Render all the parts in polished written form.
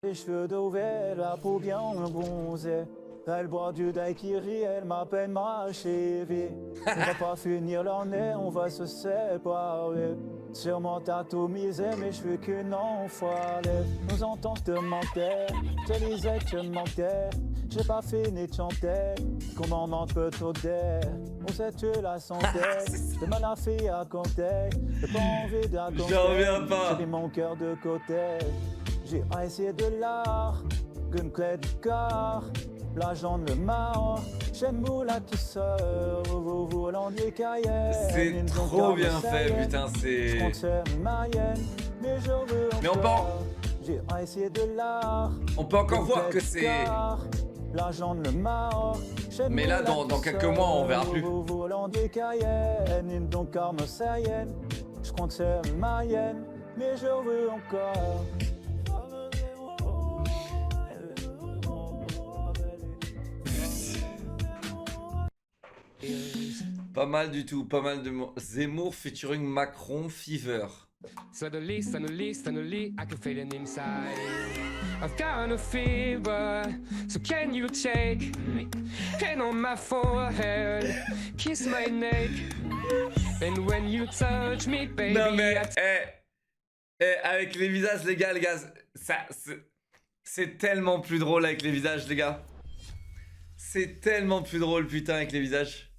Les cheveux d'Auvel, la peau bien bronzée. Elle boit du daiquiri, elle m'appelle ma chérie. On va pas finir l'année, on va se séparer. Sûrement t'atomiser, mais je suis qu'une enfoirée. Nous entends, je te mentais, je te disais que je mentais. J'ai pas fini de chanter, comment on peut t'auder. On sait tu la santé, c'est mal la fille à compter. J'ai pas envie de raconter, J'en reviens pas. j'ai mis mon cœur de côté. J'ai essayé de l'art, qu'une clé du corps. L'agent de Mao, chaîne moula qui sort, vous volandier Cayenne. C'est trop bien fait, putain, c'est... Mais on peut J'ai essayé de l'art. On peut encore voir que c'est... L'agent de Mao, mais là, dans quelques mois, on verra plus. Vous volandier Cayenne, donc marseillenne. Je compte c'est Mayenne, mais je veux encore. Pas mal du tout, pas mal de mots. Zemmour featuring Macron, Fever. Suddenly, I can feel it inside. I've got a fever, so can you take hand on my forehead, kiss my neck, and when you touch me, baby, Non mais, avec les visages, les gars, ça, c'est tellement plus drôle avec les visages, les gars. C'est tellement plus drôle, putain, avec les visages.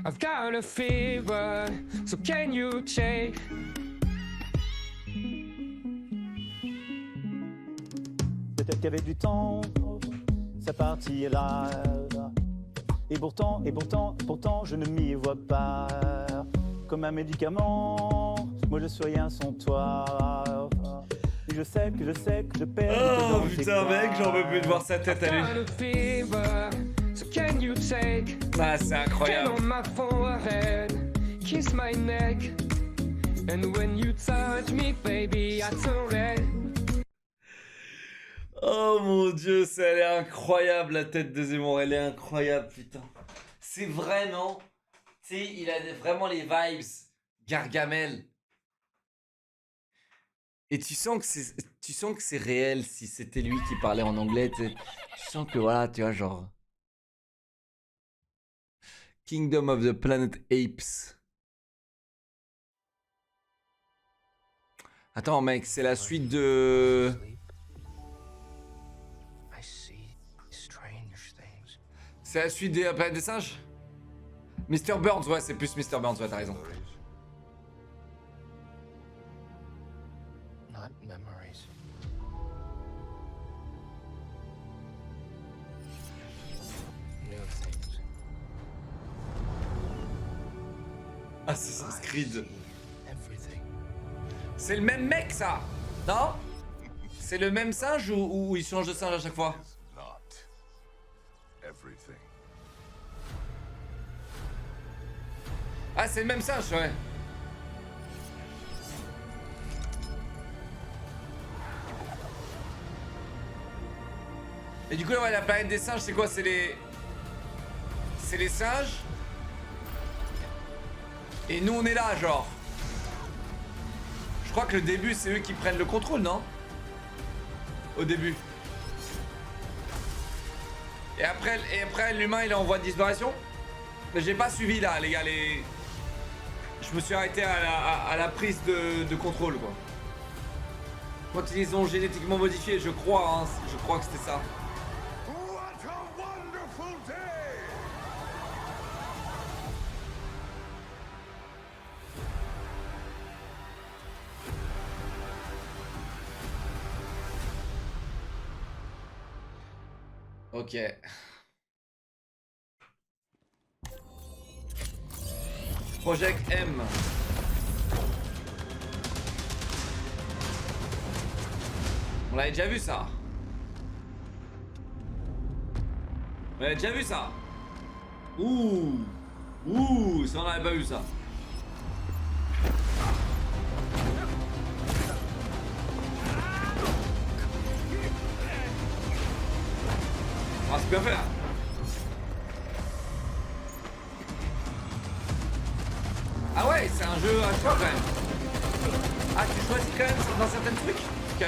I've got a fever, so can you take? Peut-être qu'il y avait du temps, ça partira. Et pourtant, je ne m'y vois pas. Comme un médicament, moi je suis rien sans toi. Et je sais que je perds. Oh putain, mec, j'en veux plus de voir sa tête à lui. So can you take? Ah, c'est incroyable. On my forehead, kiss my neck, and when you touch me, baby, I turn red. Oh mon dieu, elle est incroyable la tête de Zemmour, elle est incroyable, putain. C'est vraiment, tu sais, il a vraiment les vibes Gargamel. Et tu sens que c'est réel si c'était lui qui parlait en anglais, tu sais. Tu sens que voilà, tu vois, genre Kingdom of the Planet Apes. Attends mec, c'est la suite de... C'est la suite des Planète des Singes? Mr. Burns, ouais, c'est plus Mr. Burns, ouais, t'as raison. Assassin's Creed. C'est le même mec, ça? Non? C'est le même singe ou il change de singe à chaque fois? Ah, c'est le même singe, ouais. Et du coup, ouais, la planète des singes, c'est quoi? C'est les singes. Et nous, on est là, genre. Je crois que le début, c'est eux qui prennent le contrôle, non? Au début. Et après l'humain, il est en voie de disparition? Mais j'ai pas suivi, là, les gars, Je me suis arrêté à la prise de contrôle, quoi. Quand ils ont génétiquement modifié, je crois, hein, je crois que c'était ça. Ok. Project M. On l'avait déjà vu ça. On avait déjà vu ça. Ouh. Ouh, ça on n'avait pas vu ça. Ah, c'est bien fait là. Ah ouais, c'est un jeu à choix quand même. Ah, tu choisis quand même dans certains trucs? Ok.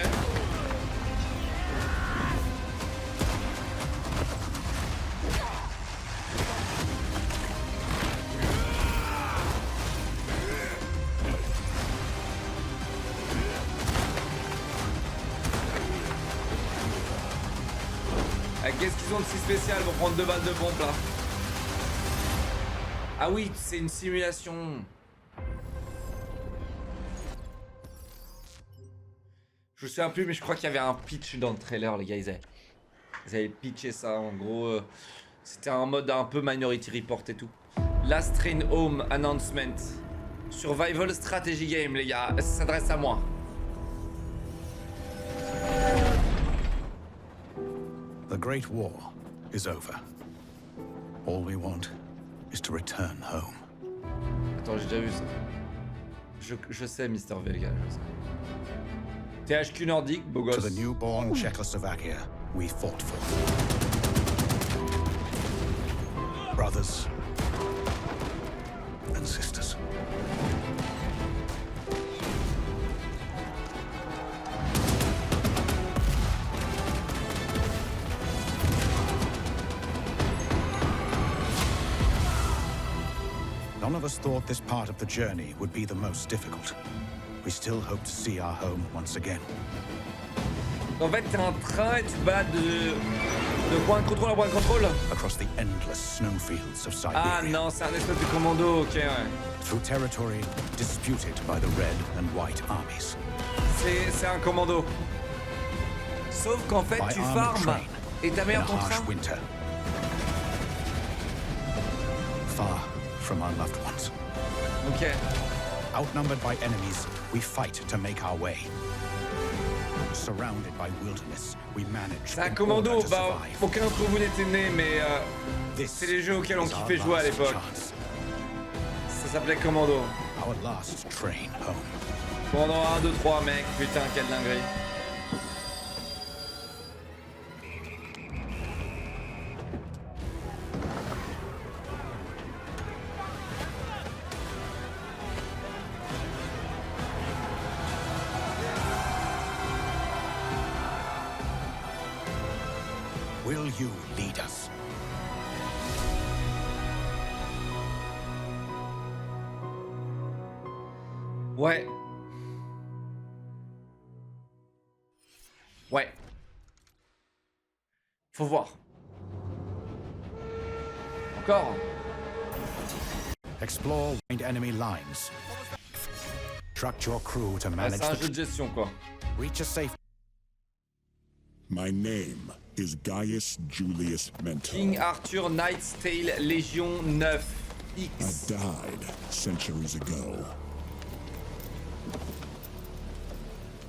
Qu'est-ce qu'ils ont de si spécial pour prendre 2 balles de pompe là? Ah oui, c'est une simulation. Je me souviens plus, mais je crois qu'il y avait un pitch dans le trailer, les gars. Ils avaient pitché ça. En gros, c'était un mode un peu Minority Report et tout. Last Train Home Announcement. Survival Strategy Game, les gars. Ça s'adresse à moi. The Great War is over. All we want is to return home. Attends, j'ai déjà vu ça. Je sais, Mr. Velga, je sais. THQ Nordic, beau gosse. To the newborn Czechoslovakia we fought for. Brothers and sisters. None of us thought this part of the journey would be the most difficult. We still hope to see our home once again. En fait, t'es en train et tu te balades de point de contrôle en point de contrôle. Across the endless snowfields of Siberia. Ah non, c'est un espèce de commando, ok, ouais. Through territory disputed by the Red and White armies. C'est un commando. Sauf qu'en fait, tu farmes et t'améliores ton train. Winter. Far from our loved ones. Ok. Outnumbered by enemies, we fight to make our way. Surrounded by wilderness, we manage. C'est un commando, bah, aucun d'entre vous n'était né, mais c'est les jeux auxquels on kiffait jouer à l'époque. Ça s'appelait Commando. Our last train home. Commando 1, 2, 3, mec, putain, quelle dinguerie. Will you lead us? Ouais. Ouais. Faut voir. Encore. Explore enemy lines. Instruct your crew to manage C'est un jeu de gestion, quoi. Reach a safe. My name is Gaius Julius Mentor. King Arthur Knight's Tale Légion 9 I X. died centuries ago.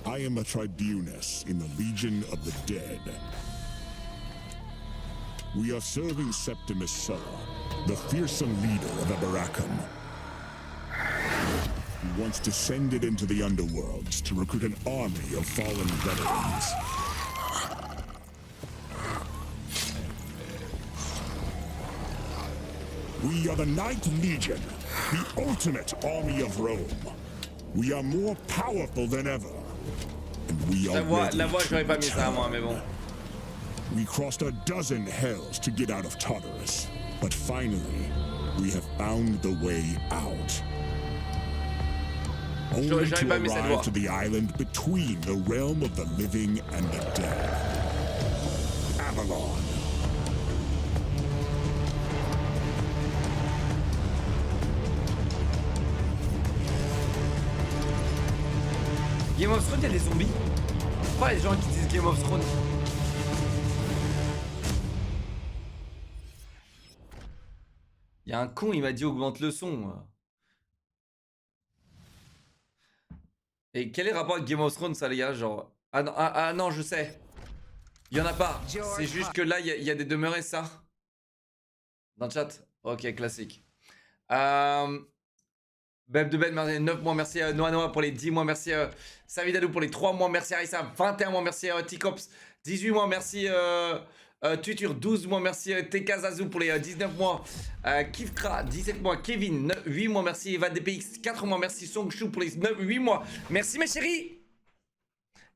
I am a tribunus in the Legion of the Dead. We are serving Septimus Sulla, the fearsome leader of Eberacum. He once descended into the underworlds to recruit an army of fallen veterans. We are the Ninth Legion, the ultimate army of Rome. We are more powerful than ever. And we are La voix, j'aurais pas mis ça à moi, mais bon. We crossed a dozen hells to get out of Tartarus, but finally, we have found the way out. Only to arrive to the island between the realm of the living and the dead. Avalon. Game of Thrones, il y a des zombies. Pourquoi les gens qui disent Game of Thrones? Il y a un con, il m'a dit augmente le son. Et quel est le rapport avec Game of Thrones, ça, les gars? Genre. Ah non, je sais. Il y en a pas. C'est juste que là, il y a des demeurés, ça. Dans le chat. Ok, classique. Beb de Ben, merci 9 mois, merci Noah pour les 10 mois, merci Savidadou pour les 3 mois, merci Arissa, 21 mois, merci Ticops, 18 mois, merci Tutur 12 mois, merci TK Zazou pour les 19 mois. Kifkra 17 mois, Kevin 8 mois, merci Eva DPX 4 mois, merci Songshu pour les 8 mois. Merci mes chéris.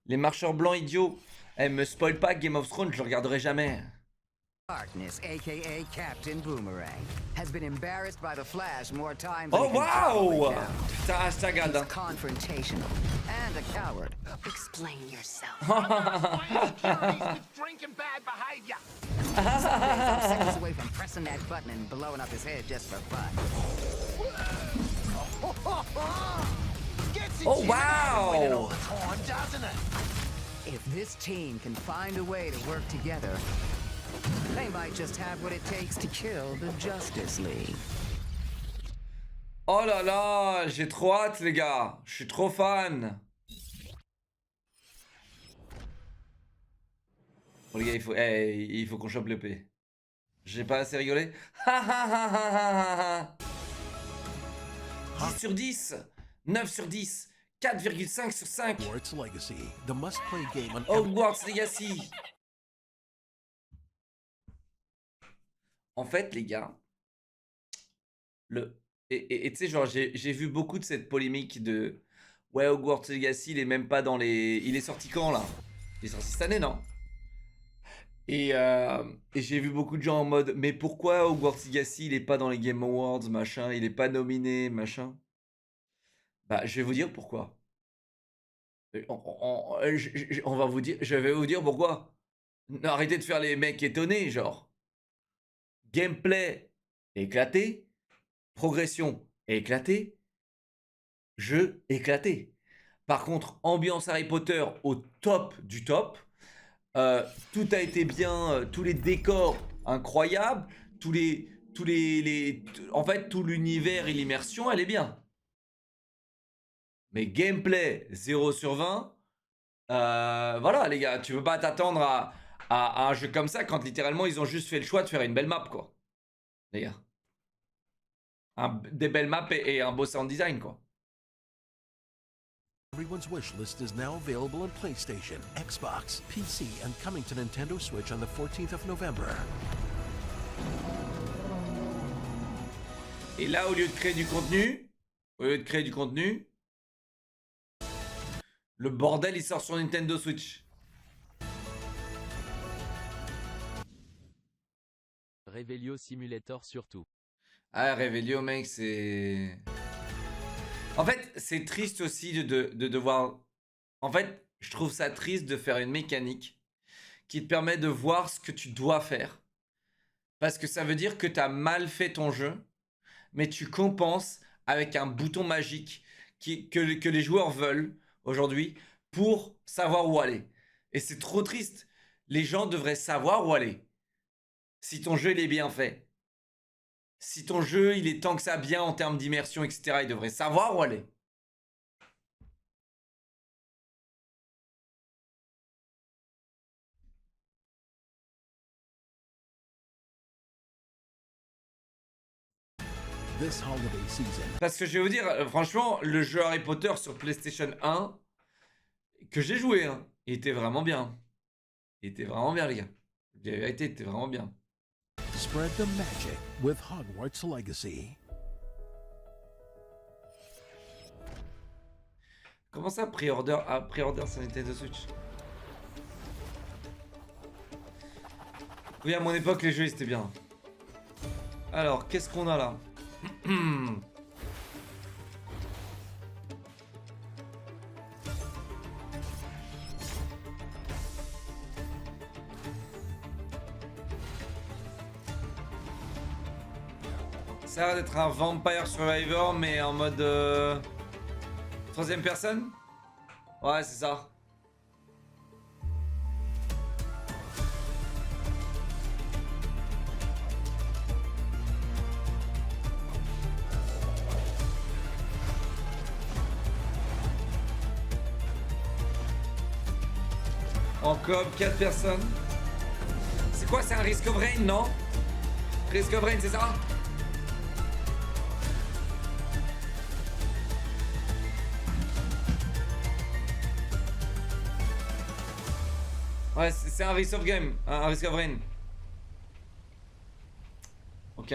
Les marcheurs blancs idiots. Eh, me spoil pas Game of Thrones, je le regarderai jamais. Darkness, aka Captain Boomerang, has been embarrassed by the Flash more times Oh than he can wow. properly count. Putain, hashtag Alda. He's confrontational and a coward. Explain yourself. Drinking bad behavior. I'm seconds away from pressing that button and blowing up his head just for fun. Gets Oh its winning all wow. the time, doesn't it? If this team can find a way to work together, they might just have what it takes to kill the Justice League. Oh là là, j'ai trop hâte les gars. Je suis trop fan. Bon les gars, il faut qu'on chope le P. J'ai pas assez rigolé. 10 sur 10, 9 sur 10, 4,5 sur 5. Hogwarts Legacy, the must-play game on Hogwarts Legacy. En fait, les gars, et tu sais, genre, j'ai vu beaucoup de cette polémique de ouais, Hogwarts Legacy, il est même pas dans les. Il est sorti quand là? Il est sorti cette année, non? Et j'ai vu beaucoup de gens en mode mais pourquoi Hogwarts Legacy il est pas dans les Game Awards, machin, il est pas nominé, machin. Bah, je vais vous dire pourquoi. On va vous dire, je vais vous dire pourquoi. Arrêtez de faire les mecs étonnés, genre. Gameplay éclaté, progression éclatée, jeu éclaté. Par contre, ambiance Harry Potter au top du top. Tout a été bien, tous les décors incroyables, en fait, tout l'univers et l'immersion, elle est bien. Mais gameplay 0 sur 20, voilà les gars, tu peux pas t'attendre à un jeu comme ça quand littéralement ils ont juste fait le choix de faire une belle map quoi. Les gars. Des belles maps et un beau sound design quoi. Everyone's wish list is now available on PlayStation, Xbox, PC, and coming to Nintendo Switch on the 14th of November. Et là, au lieu de créer du contenu, le bordel il sort sur Nintendo Switch. Revelio Simulator surtout. Ah, Revelio, mec, c'est... En fait, c'est triste aussi de devoir... En fait, je trouve ça triste de faire une mécanique qui te permet de voir ce que tu dois faire. Parce que ça veut dire que tu as mal fait ton jeu, mais tu compenses avec un bouton magique que les joueurs veulent aujourd'hui pour savoir où aller. Et c'est trop triste. Les gens devraient savoir où aller. Si ton jeu il est bien fait. Si ton jeu il est tant que ça bien en termes d'immersion, etc., ils devraient savoir où aller. This holiday season. Parce que je vais vous dire, franchement, le jeu Harry Potter sur PlayStation 1, que j'ai joué, hein, il était vraiment bien. Il était vraiment bien, les gars. La vérité, il était vraiment bien. Spread the magic with Hogwarts Legacy. Comment ça, pré-order sur Nintendo Switch? Oui, à mon époque, les jeux, ils étaient bien. Alors, qu'est-ce qu'on a là? Ça a l'air d'être un Vampire Survivor, mais en mode... troisième personne? Ouais, c'est ça. En coop, 4 personnes. C'est quoi, c'est un Risk of Rain, non? Risk of Rain, c'est ça? Ouais, c'est un Risk of Game, un Risk of Rain. Ok.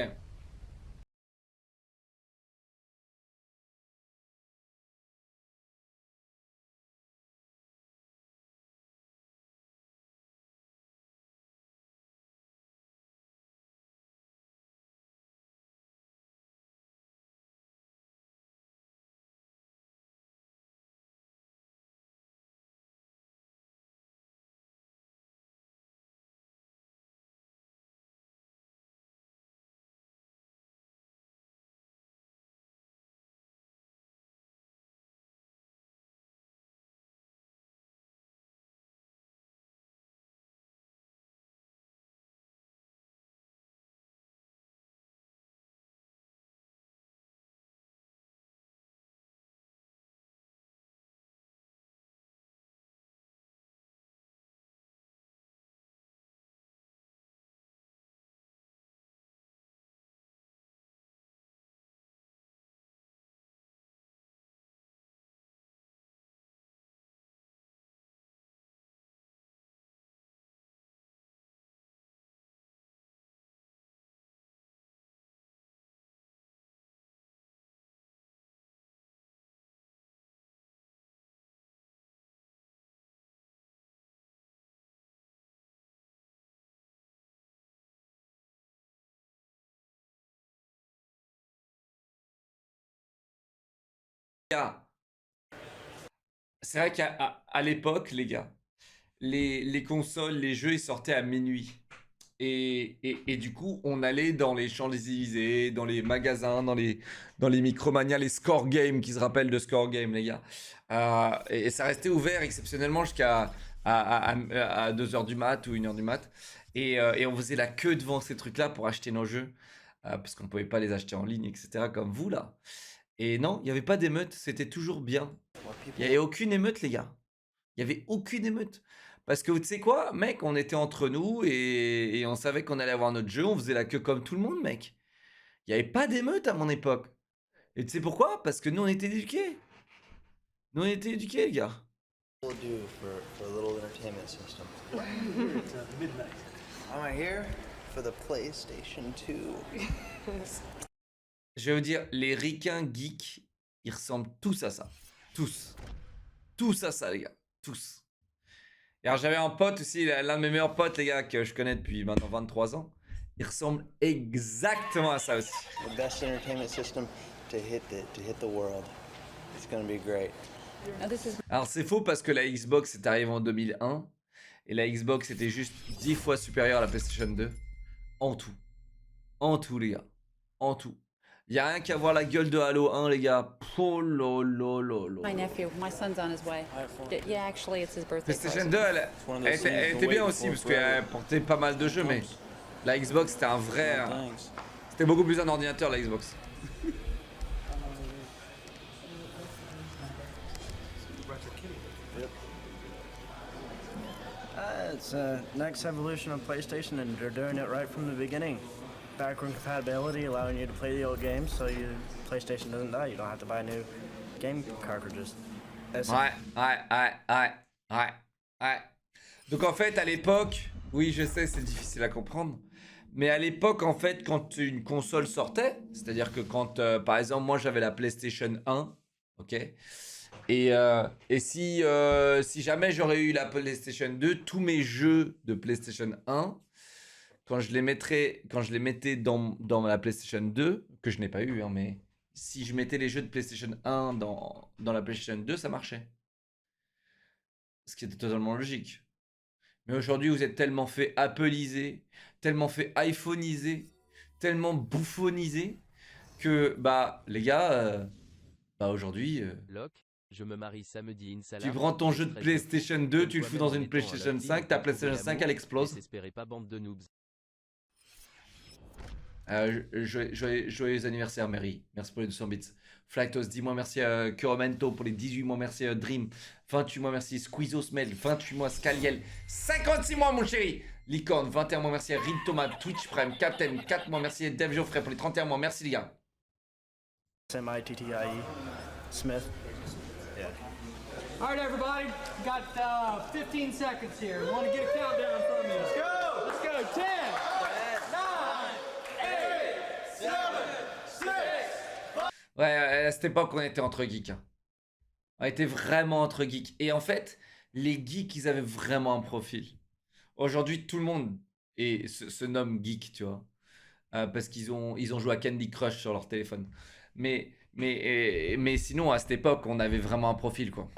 Gars, c'est vrai qu'à l'époque, les gars, les consoles, les jeux, ils sortaient à minuit. Et du coup, on allait dans les Champs-Élysées, dans les magasins, dans les Micromania, les Score Games, qui se rappellent de Score Games, les gars. Et ça restait ouvert exceptionnellement jusqu'à à 2h du mat ou 1h du mat. Et on faisait la queue devant ces trucs-là pour acheter nos jeux. Parce qu'on pouvait pas les acheter en ligne, etc. comme vous, là. Et non, il n'y avait pas d'émeute, c'était toujours bien. Il n'y avait aucune émeute, les gars. Il n'y avait aucune émeute. Parce que tu sais quoi, mec, on était entre nous et on savait qu'on allait avoir notre jeu, on faisait la queue comme tout le monde, mec. Il n'y avait pas d'émeute à mon époque. Et tu sais pourquoi? Parce que nous, on était éduqués. Nous, on était éduqués, les gars. We'll do for a little entertainment system. I'm here for the PlayStation 2. Je vais vous dire, les ricains geeks, ils ressemblent tous à ça. Tous. Tous à ça, les gars. Tous. Et alors, j'avais un pote aussi, l'un de mes meilleurs potes, les gars, que je connais depuis maintenant 23 ans. Il ressemble exactement à ça aussi. The best entertainment system to hit the world. It's gonna be great. Alors, c'est faux parce que la Xbox est arrivée en 2001. Et la Xbox était juste 10 fois supérieure à la PlayStation 2. En tout. En tout, les gars. En tout. Il n'y a rien qu'à voir la gueule de Halo 1, les gars. Oh lolo. My nephew, my son's on his way. Yeah, actually, it's his birthday. PlayStation 2, elle était bien aussi parce qu'elle portait pas mal de jeux, mais la Xbox c'était un vrai. C'était beaucoup plus un ordinateur, la Xbox. It's next evolution of PlayStation, and they're doing it right from the beginning. Backward compatibility, allowing you to play the old games, so your PlayStation doesn't die. You don't have to buy new game cartridges. Ouais. Donc en fait, à l'époque, oui, je sais, c'est difficile à comprendre, mais à l'époque, en fait, quand une console sortait, c'est-à-dire que quand, par exemple, moi j'avais la PlayStation 1, ok, et si jamais j'aurais eu la PlayStation 2, tous mes jeux de PlayStation 1, quand je les mettais dans la PlayStation 2, que je n'ai pas eu, hein, mais si je mettais les jeux de PlayStation 1 dans la PlayStation 2, ça marchait. Ce qui était totalement logique. Mais aujourd'hui, vous êtes tellement fait Appleiser, tellement fait iPhoneiser, tellement bouffonniser, que, bah, les gars, aujourd'hui... Locke, je me marie samedi, Inch'Allah. Tu prends ton jeu de PlayStation 2, tu le fous dans une PlayStation 5, ta PlayStation 5, elle explose. N'espérez pas, bande de noobs. Joyeux anniversaire, Mary. Merci pour les 200 bits. Flightos, 10 mois, merci à Curomento pour les 18 mois, merci à Dream. 28 mois, merci Squeezosmel. 28 mois, Scaliel. 56 mois, mon chéri. Licorne, 21 mois, merci à Reed Thomas. Twitch Prime, Captain, 4 mois, merci à Dave Geoffrey pour les 31 mois. Merci, les gars. Semi-TTIE. Smith. Yeah. All right, everybody. Got 15 seconds here. We want to get a countdown from you. Let's go. Let's go. 10, 9, 8, Ouais, à cette époque, on était entre geeks. Hein. On était vraiment entre geeks. Et en fait, les geeks, ils avaient vraiment un profil. Aujourd'hui, tout le monde se nomme geek, tu vois. Parce qu'ils ont joué à Candy Crush sur leur téléphone. Mais sinon, à cette époque, on avait vraiment un profil, quoi.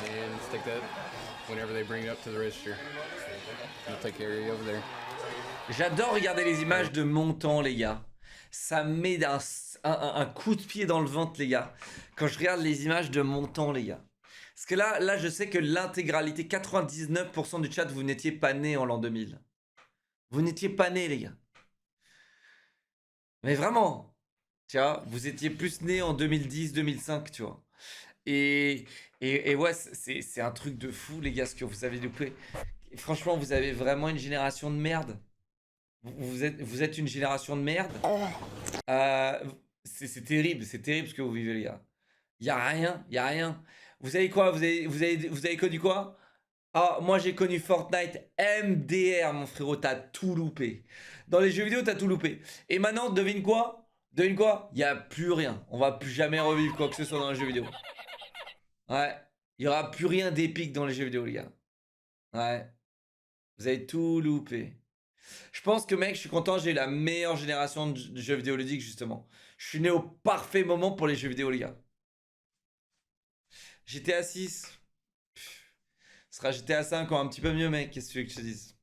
And stick that whenever they bring it up to the register. We'll take care of you over there. J'adore regarder les images de montant, les gars. Ça me met un coup de pied dans le ventre, les gars. Quand je regarde les images de montant, les gars. Parce que là, je sais que l'intégralité, 99% du chat, vous n'étiez pas nés en l'an 2000. Vous n'étiez pas nés, les gars. Mais vraiment, tu vois, vous étiez plus nés en 2010, 2005, tu vois. Et ouais, c'est un truc de fou, les gars, ce que vous avez loupé. Et franchement, vous avez vraiment une génération de merde. Vous êtes une génération de merde. C'est terrible ce que vous vivez, les gars. Il y a rien. Vous savez quoi, vous avez connu quoi? Ah, moi j'ai connu Fortnite MDR, mon frérot, t'as tout loupé. Dans les jeux vidéo, t'as tout loupé. Et maintenant, devine quoi? Il n'y a plus rien. On va plus jamais revivre quoi que ce soit dans les jeux vidéo. Ouais, il n'y aura plus rien d'épique dans les jeux vidéo, les gars. Ouais, vous avez tout loupé. Je pense que, mec, je suis content, j'ai eu la meilleure génération de jeux vidéo ludiques, justement. Je suis né au parfait moment pour les jeux vidéo, les gars. GTA 6. Ce sera GTA 5 encore un petit peu mieux, mec. Qu'est-ce que tu veux que je te dise?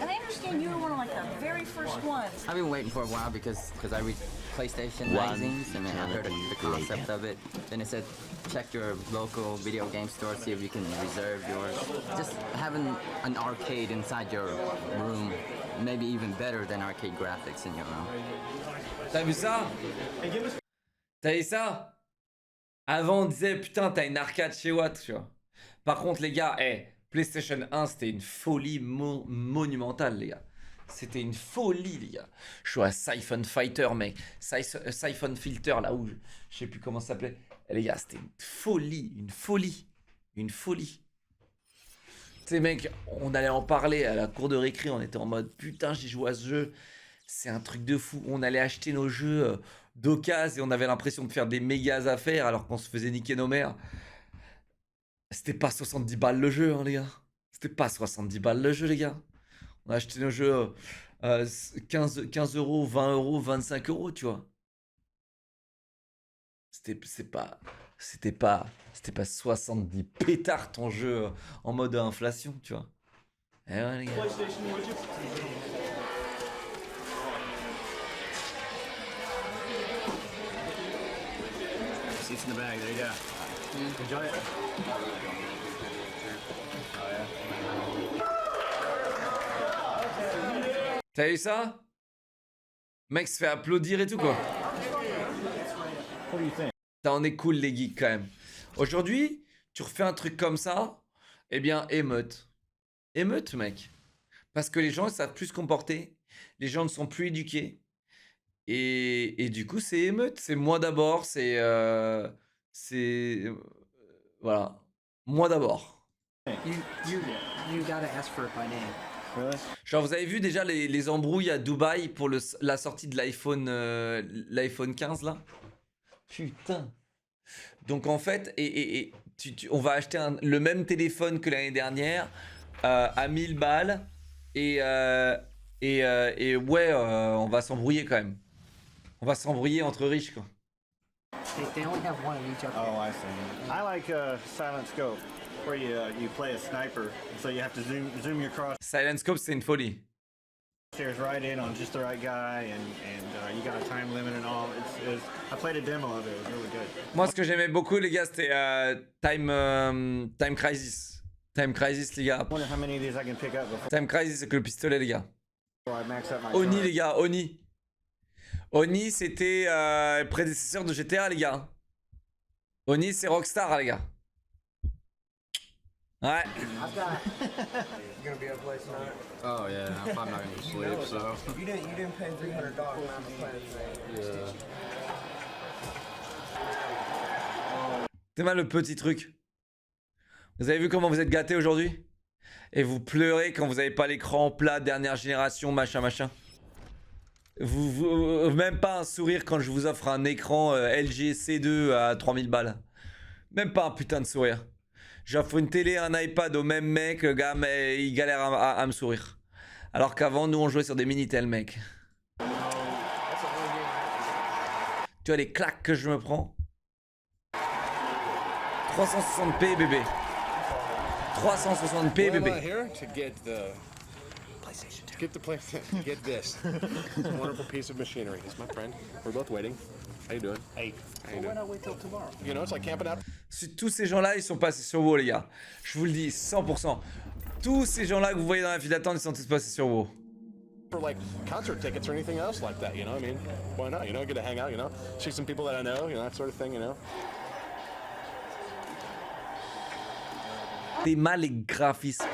And I understand you were one of like the very first ones. I've been waiting for a while because I read PlayStation magazines and then I heard the concept of it. Then it said check your local video game store, see if you can reserve yours. Just having an arcade inside your room, maybe even better than arcade graphics in your room. T'as vu ça? T'as vu ça? Avant on disait putain t'as une arcade chez Watt, tu vois. Par contre les gars, PlayStation 1 c'était une folie monumentale, les gars. C'était une folie, les gars. Je suis à Siphon Fighter, mec. Siphon Filter, là où je sais plus comment ça s'appelait. Les gars, c'était une folie. Tu sais, mec, on allait en parler à la cour de récré. On était en mode putain, j'ai joué à ce jeu. C'est un truc de fou. On allait acheter nos jeux d'occasion et on avait l'impression de faire des méga affaires alors qu'on se faisait niquer nos mères. C'était pas 70 balles le jeu, hein, les gars. C'était pas 70 balles le jeu, les gars. On a acheté nos jeux 15 euros, 20 euros, 25 euros, tu vois. C'était pas 70 pétards ton jeu en mode inflation, tu vois. Eh ouais, les gars. Seats in the bag, there you go. Enjoy it. T'as vu ça? Mec se fait applaudir et tout, quoi. Ça en est cool, les geeks, quand même. Aujourd'hui, tu refais un truc comme ça, eh bien, émeute. Émeute, mec. Parce que les gens ne savent plus se comporter. Les gens ne sont plus éduqués. Et du coup, c'est émeute. C'est moi d'abord. Voilà. Moi d'abord. You gotta ask for it by name. Genre, vous avez vu déjà les embrouilles à Dubaï pour la sortie de l'iPhone 15, là? Putain. Donc, en fait, on va acheter le même téléphone que l'année dernière à 1000 balles. Et ouais, on va s'embrouiller quand même. On va s'embrouiller entre riches, quoi. They only have one in each other. Oh, I see. I like Silent Scope, where you play a sniper, so you have to zoom your cross. Silent Scope, c'est une folie. Stairs right in on just the right guy, and you got a time limit and all. I played a demo of it. It was really good. Moi, ce que j'aimais beaucoup, les gars, c'était Time Crisis. Time Crisis, les gars. Time Crisis, c'est que le pistolet, les gars. Oni, les gars, Oni. Oni, c'était prédécesseur de GTA, les gars. Oni, c'est Rockstar, les gars. Ouais. You gonna be up late tonight? Oh yeah, I'm not gonna sleep, so. You didn't pay $300 on the plan today. C'est mal le petit truc. Vous avez vu comment vous êtes gâtés aujourd'hui? Et vous pleurez quand vous avez pas l'écran plat, dernière génération, machin machin. Même pas un sourire quand je vous offre un écran LG C2 à 3000 balles. Même pas un putain de sourire. J'offre une télé, un iPad au même mec, le gars, mais il galère à me sourire. Alors qu'avant, nous on jouait sur des Minitel, mec. Tu vois les claques que je me prends? 360p bébé. 360p bébé. Get the PlayStation. Get this. Wonderful piece of machinery. It's my friend. We're both waiting. How you doing? Hey. How you doing? Why not wait till tomorrow? You know, it's like camping out. Tous ces gens-là, ils sont passés sur WoW, les gars. Je vous le dis, 100%. Tous ces gens-là que vous voyez dans la file d'attente, ils sont tous passés sur WoW. For like concert tickets or anything else like that, you know? I mean, why not? You know, get to hang out, you know? See some people that I know, you know, that sort of thing, you know? T'es mal les graphismes.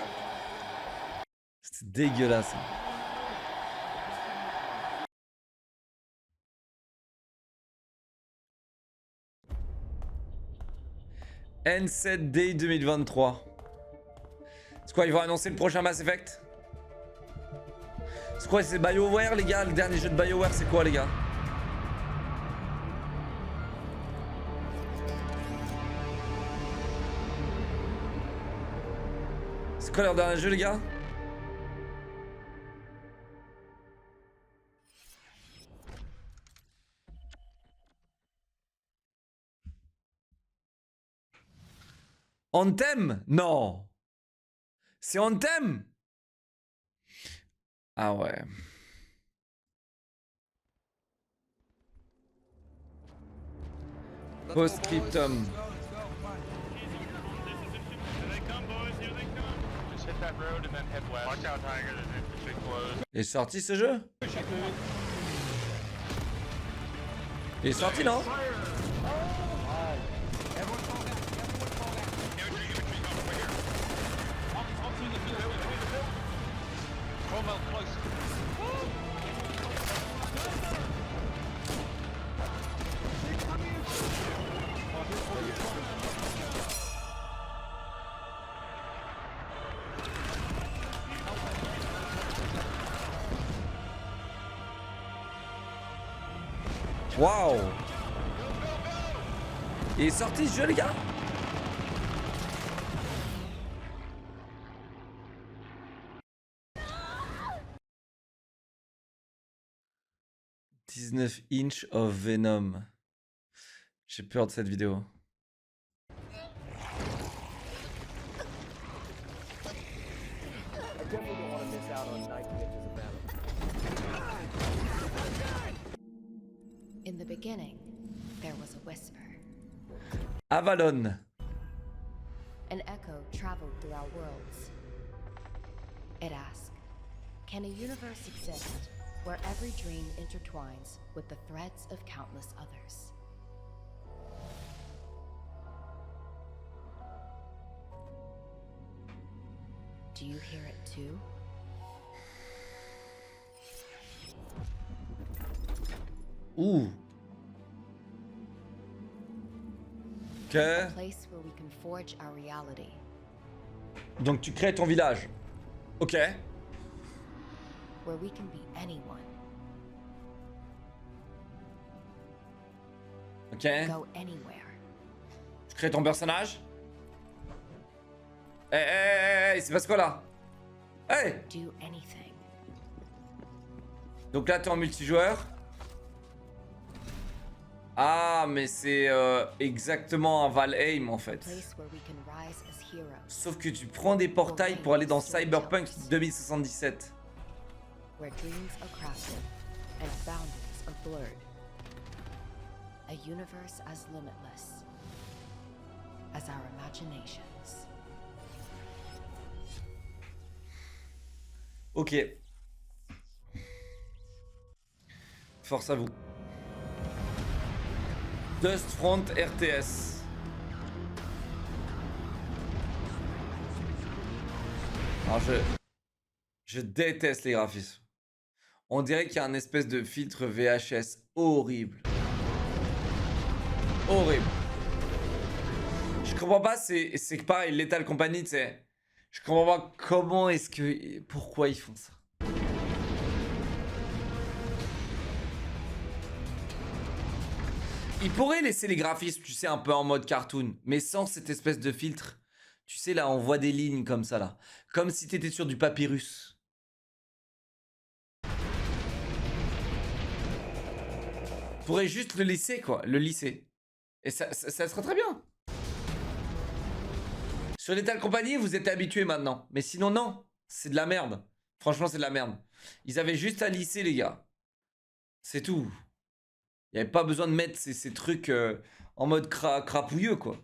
C'est dégueulasse. N7 Day 2023. C'est quoi, ils vont annoncer le prochain Mass Effect? C'est quoi, c'est BioWare les gars? Le dernier jeu de BioWare c'est quoi les gars? C'est quoi leur dernier jeu les gars? Anthem? Non. C'est Anthem? Ah ouais. Postscriptum. Il est sorti ce jeu? Il est sorti non? Waouh! Il est sorti ce jeu les gars? « 19 inch of Venom ». J'ai peur de cette vidéo. In the beginning, there was a whisper. Avalon. An echo traveled through our worlds. It asked, can a universe exist where every dream intertwines with the threads of countless others? Do you hear it too? Ouh. Ok. A place where we can forge our reality. Donc tu crées ton village. Ok. Where we can be anyone. Ok. Go anywhere. Tu crées ton personnage. Il se passe quoi là? Hey! Do anything. Donc là t'es en multijoueur. Ah mais c'est exactement un Valheim en fait. Sauf que tu prends des portails pour aller dans Cyberpunk 2077. Where dreams are crafted and boundaries are blurred. A universe as limitless as our imaginations. Ok. Force à vous. Dustfront RTS. Alors je déteste les graphismes. On dirait qu'il y a un espèce de filtre VHS horrible. Horrible. Je comprends pas, c'est que pareil, Lethal Company, tu sais. Je comprends pas comment est-ce que... Pourquoi ils font ça. Ils pourraient laisser les graphismes, tu sais, un peu en mode cartoon, mais sans cette espèce de filtre. Tu sais, là, on voit des lignes comme ça, là. Comme si t'étais sur du papyrus. Pourrait juste le lisser, quoi. Le lisser. Et ça serait très bien. Sur Lethal Company, vous êtes habitués maintenant. Mais sinon, non. C'est de la merde. Franchement, c'est de la merde. Ils avaient juste à lisser, les gars. C'est tout. Il n'y avait pas besoin de mettre ces trucs en mode crapouilleux, quoi.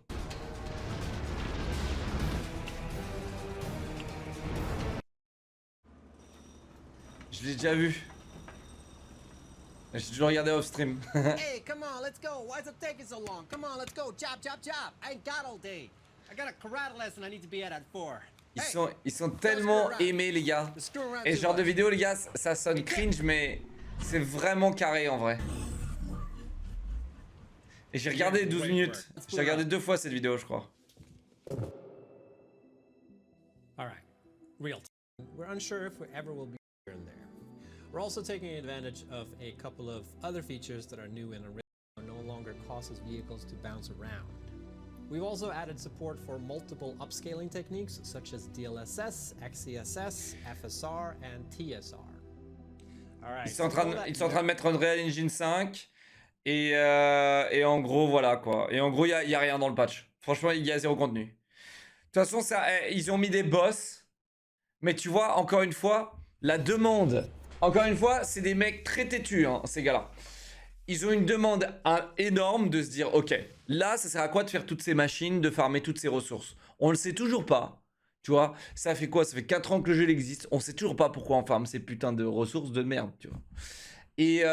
Je l'ai déjà vu. J'ai toujours regardé off stream. Hey, come on, let's go. Why's it taking so long? Come on, let's go. Chop, chop, chop. I ain't got all day. I got a karate lesson I need to be at 4. Ils sont tellement aimés, les gars. Et ce genre de vidéo, les gars, ça sonne cringe, mais c'est vraiment carré en vrai. Et j'ai regardé 12 minutes. J'ai regardé 2 fois cette vidéo, je crois. Alright, real time. We're unsure if we ever will be here and there. We're also taking advantage of a couple of other features that are new and original, no longer causes vehicles to bounce around. We've also added support for multiple upscaling techniques such as DLSS, XeSS, FSR, and TSR. Ils sont en train de mettre Unreal Engine 5 et en gros voilà quoi. Et en gros il y a rien dans le patch. Franchement il y a zéro contenu. De toute façon ils ont mis des boss, mais tu vois encore une fois la demande. Encore une fois c'est des mecs très têtus hein, ces gars-là. Ils ont une demande énorme de se dire ok, là ça sert à quoi de faire toutes ces machines, de farmer toutes ces ressources. On le sait toujours pas. Tu vois, ça fait quoi? Ça fait 4 ans que le jeu existe. On sait toujours pas pourquoi on farme ces putains de ressources de merde, tu vois. Et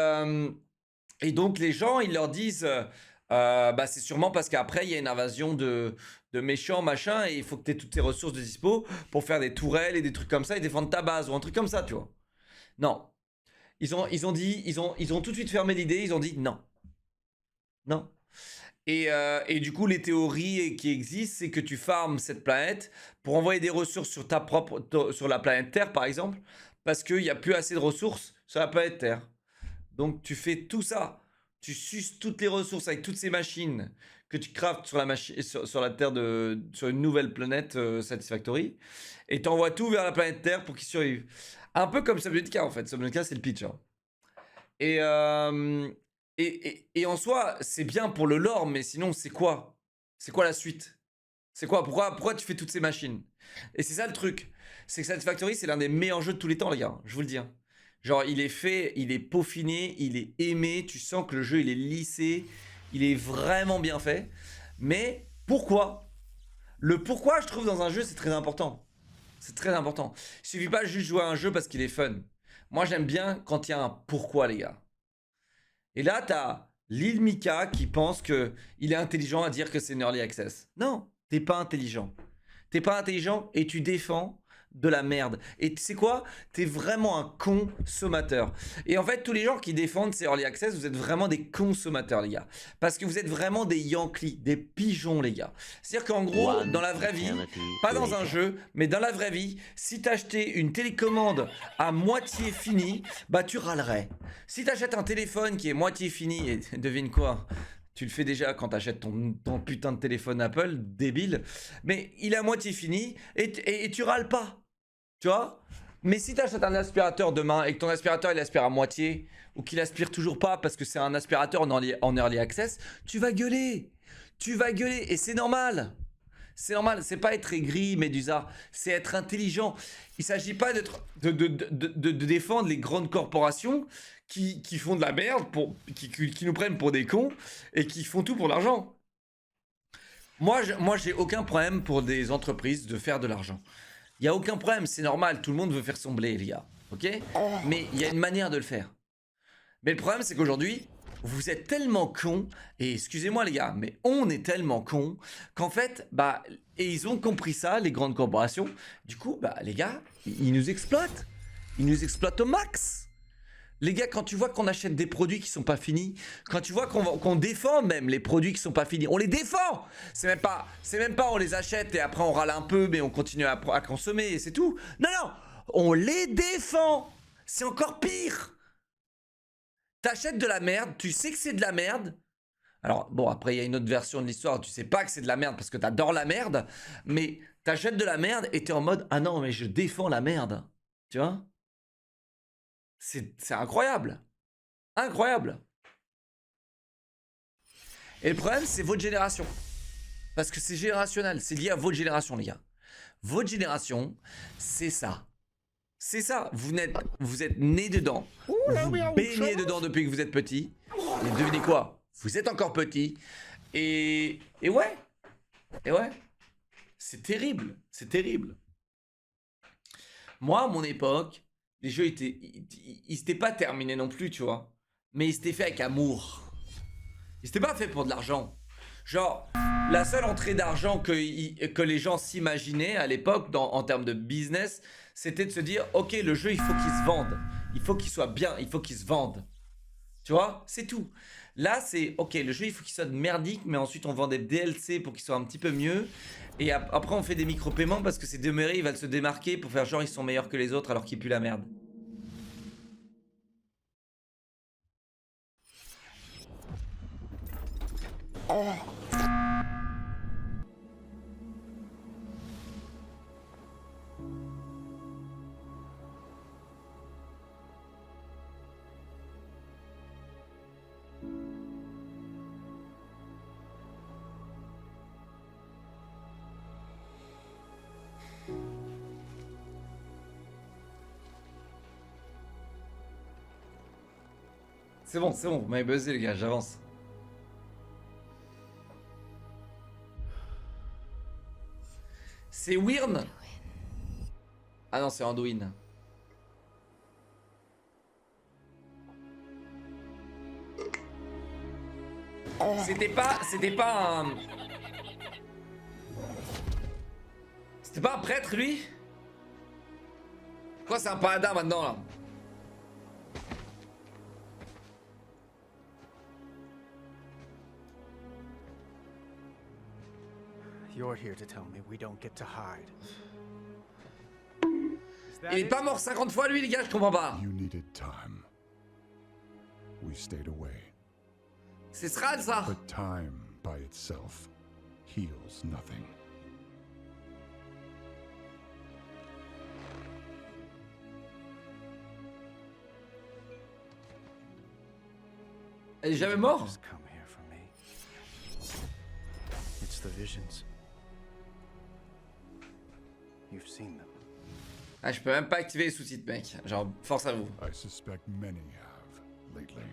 donc les gens, ils leur disent, bah c'est sûrement parce qu'après il y a une invasion de méchants, machin, et il faut que tu aies toutes tes ressources de dispo pour faire des tourelles et des trucs comme ça et défendre ta base ou un truc comme ça, tu vois. Non. Ils ont tout de suite fermé l'idée, ils ont dit non. Non. Et du coup, les théories qui existent, c'est que tu farmes cette planète pour envoyer des ressources sur sur la planète Terre, par exemple, parce qu'il n'y a plus assez de ressources sur la planète Terre. Donc, tu fais tout ça. Tu suces toutes les ressources avec toutes ces machines que tu craftes sur la Terre, sur une nouvelle planète Satisfactory, et tu envoies tout vers la planète Terre pour qu'ils survivent. Un peu comme Subnautica, en fait. Subnautica, c'est le pitch. Hein. Et en soi, c'est bien pour le lore, mais sinon, c'est quoi? C'est quoi la suite? C'est quoi? Pourquoi tu fais toutes ces machines? Et c'est ça le truc. C'est que Satisfactory, c'est l'un des meilleurs jeux de tous les temps, les gars. Je vous le dis. Hein. Genre, il est fait, il est peaufiné, il est aimé. Tu sens que le jeu, il est lissé. Il est vraiment bien fait. Mais pourquoi? Le pourquoi, je trouve, dans un jeu, c'est très important. C'est très important. Il suffit pas juste jouer à un jeu parce qu'il est fun. Moi, j'aime bien quand il y a un pourquoi, les gars. Et là, t'as Lil Mika qui pense qu'il est intelligent à dire que c'est une early access. Non, t'es pas intelligent. T'es pas intelligent et tu défends de la merde. Et tu sais quoi? T'es vraiment un consommateur. Et en fait, tous les gens qui défendent ces early access, vous êtes vraiment des consommateurs, les gars. Parce que vous êtes vraiment des Yankees, des pigeons, les gars. C'est-à-dire qu'en gros, dans la vraie vie, pas dans un jeu, mais dans la vraie vie, si t'achetais une télécommande à moitié finie, bah tu râlerais. Si t'achètes un téléphone qui est moitié fini, et devine quoi? Tu le fais déjà quand t'achètes ton putain de téléphone Apple, débile. Mais il est à moitié fini et tu râles pas. Tu vois? Mais si t'achètes un aspirateur demain et que ton aspirateur il aspire à moitié ou qu'il aspire toujours pas parce que c'est un aspirateur en early access, tu vas gueuler. Tu vas gueuler et c'est normal. C'est normal, c'est pas être aigri, Medusa, c'est être intelligent. Il s'agit pas de défendre les grandes corporations qui font de la merde, qui nous prennent pour des cons et qui font tout pour l'argent. Moi, j'ai aucun problème pour des entreprises de faire de l'argent. Il y a aucun problème, c'est normal, tout le monde veut faire son blé, les gars. Ok? Mais il y a une manière de le faire. Mais le problème, c'est qu'aujourd'hui, vous êtes tellement cons, et excusez-moi les gars, mais on est tellement cons, qu'en fait, bah, et ils ont compris ça, les grandes corporations, du coup, bah, les gars, ils nous exploitent. Ils nous exploitent au max. Les gars, quand tu vois qu'on achète des produits qui sont pas finis, quand tu vois qu'on défend même les produits qui sont pas finis, on les défend. C'est même pas on les achète et après on râle un peu, mais on continue à consommer et c'est tout. Non, non, on les défend. C'est encore pire. T'achètes de la merde, tu sais que c'est de la merde. Alors, bon, après, il y a une autre version de l'histoire, tu sais pas que c'est de la merde parce que t'adores la merde, mais t'achètes de la merde et t'es en mode, ah non, mais je défends la merde. Tu vois? C'est incroyable. Incroyable. Et le problème, c'est votre génération. Parce que c'est générationnel, c'est lié à votre génération, les gars. Votre génération, c'est ça. C'est ça, vous êtes né dedans, vous baignez dedans depuis que vous êtes petit, et devinez quoi, vous êtes encore petit, et ouais, c'est terrible, c'est terrible. Moi, à mon époque, les jeux ils s'étaient pas terminés non plus, tu vois, mais ils s'étaient faits avec amour. Ils s'étaient pas faits pour de l'argent. Genre, la seule entrée d'argent que les gens s'imaginaient à l'époque, en termes de business, c'était de se dire, ok, le jeu, il faut qu'il se vende. Il faut qu'il soit bien, il faut qu'il se vende. Tu vois, c'est tout. Là, c'est, ok, le jeu, il faut qu'il soit merdique, mais ensuite, on vend des DLC pour qu'il soit un petit peu mieux. Et après, on fait des micro-paiements parce que ces demeurés, ils veulent se démarquer pour faire genre, ils sont meilleurs que les autres alors qu'ils puent la merde. C'est bon, vous m'avez buzzé les gars, j'avance. C'est Wyrn? Ah non, c'est Anduin. C'était pas un prêtre lui? Quoi, c'est un paladin maintenant là? You're here to tell me we don't get to hide. Il est pas mort 50 fois lui les gars, je comprends pas. You needed time. We stayed away. C'est Sral ça. But time by itself heals nothing. Elle est jamais morte? Just come here for me. It's the visions. You've seen them. Ah, je peux même pas activer les sous-titres, mec. Genre, force à vous. I suspect many have lately.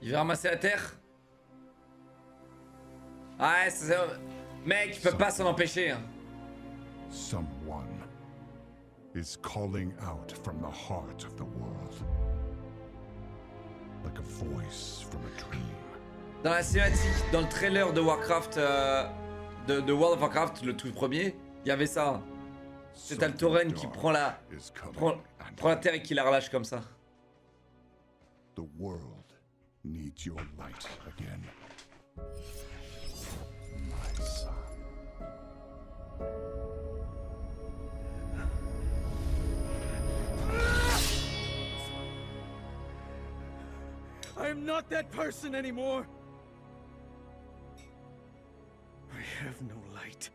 Il veut ramasser la terre. Ouais, mec, il peut pas s'en empêcher. Hein. Someone is calling out from the heart of the world. Like a voice from a dream. Dans la cinématique, dans le trailer de Warcraft, de World of Warcraft, le tout premier, il y avait ça. C'est Altoren qui prend la terre et qui la relâche comme ça. The world needs your light again. My son. I am not that person anymore. I have no light.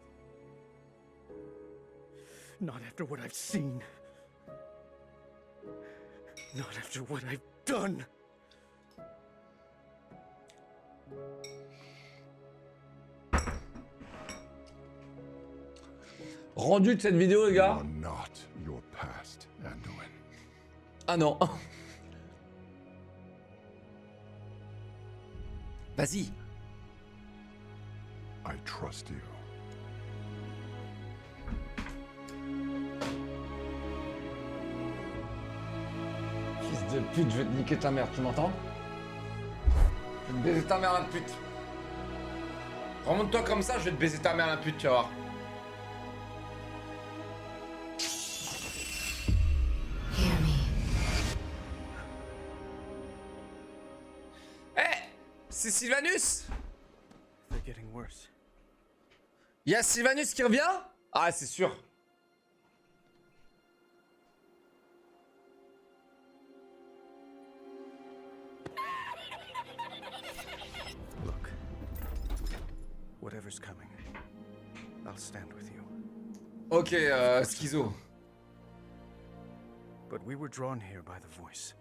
Not after what I've seen. Not after what I've done. Rendu de cette vidéo, les gars. Not your past, Anduin. Ah non. Vas-y. I trust you. de pute, je vais te niquer ta mère, tu m'entends? Je vais te baiser ta mère la pute. Remonte-toi comme ça, je vais te baiser ta mère la pute, tu vas voir. C'est Sylvanus? Il y a Sylvanus qui revient? Ah, c'est sûr. Look, whatever's coming, I'll stand with you. Ok, Schizo. But we were drawn here by the voice.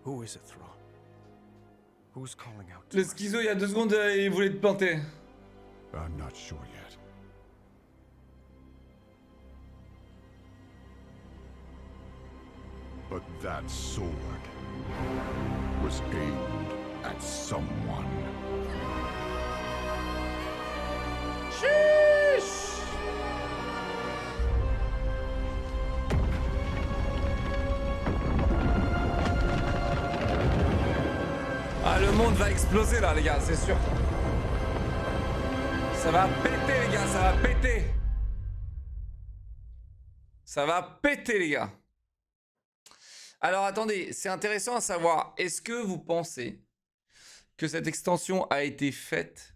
Who is it, Thrall? Who's calling out? Le Schizo, il y a 2 secondes, il voulait te planter. I'm not sure yet. But that sword was aimed at someone. Sheesh! Ah, le monde va exploser là, les gars, c'est sûr. Ça va péter, les gars, ça va péter. Ça va péter, les gars. Alors, attendez, c'est intéressant à savoir. Est-ce que vous pensez que cette extension a été faite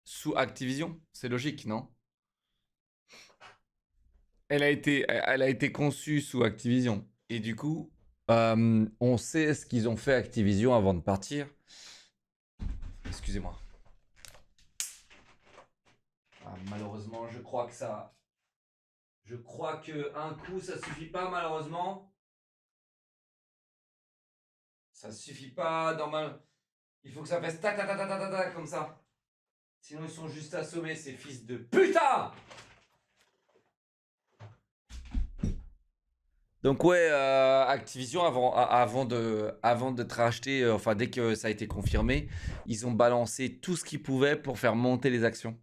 sous Activision? C'est logique, non? Elle a été conçue sous Activision. Et du coup, on sait ce qu'ils ont fait Activision avant de partir. Excusez-moi. Ah, malheureusement, je crois que ça... Je crois que un coup, ça suffit pas, malheureusement. Ça suffit pas, normal. Il faut que ça fasse tac, tac, tac, tac, tac, tac, comme ça. Sinon, ils sont juste assommés, ces fils de putain! Donc ouais, Activision, avant d'être racheté, enfin dès que ça a été confirmé, ils ont balancé tout ce qu'ils pouvaient pour faire monter les actions.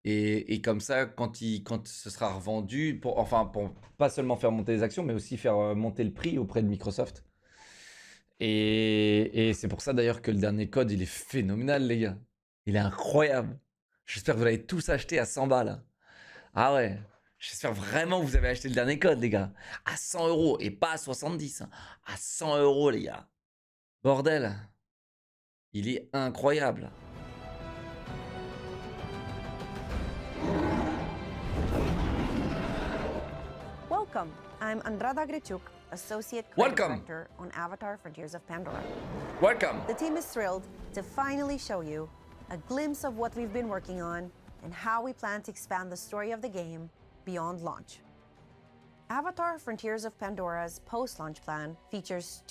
Et comme ça, quand ce sera revendu, pour pas seulement faire monter les actions, mais aussi faire monter le prix auprès de Microsoft. Et c'est pour ça d'ailleurs que le dernier code, il est phénoménal, les gars. Il est incroyable. J'espère que vous l'avez tous acheté à 100 balles. Ah ouais. J'espère vraiment que vous avez acheté le dernier code, les gars. À 100 € et pas à 70. Hein. À 100 €, les gars. Bordel. Il est incroyable. Welcome. I'm Andrada Grichuk, Associate Creative Director on Avatar: Frontiers of Pandora. Welcome. The team is thrilled to finally show you a glimpse of what we've been working on and how we plan to expand the story of the game beyond launch. Avatar: Frontiers of Pandora's post-launch plan features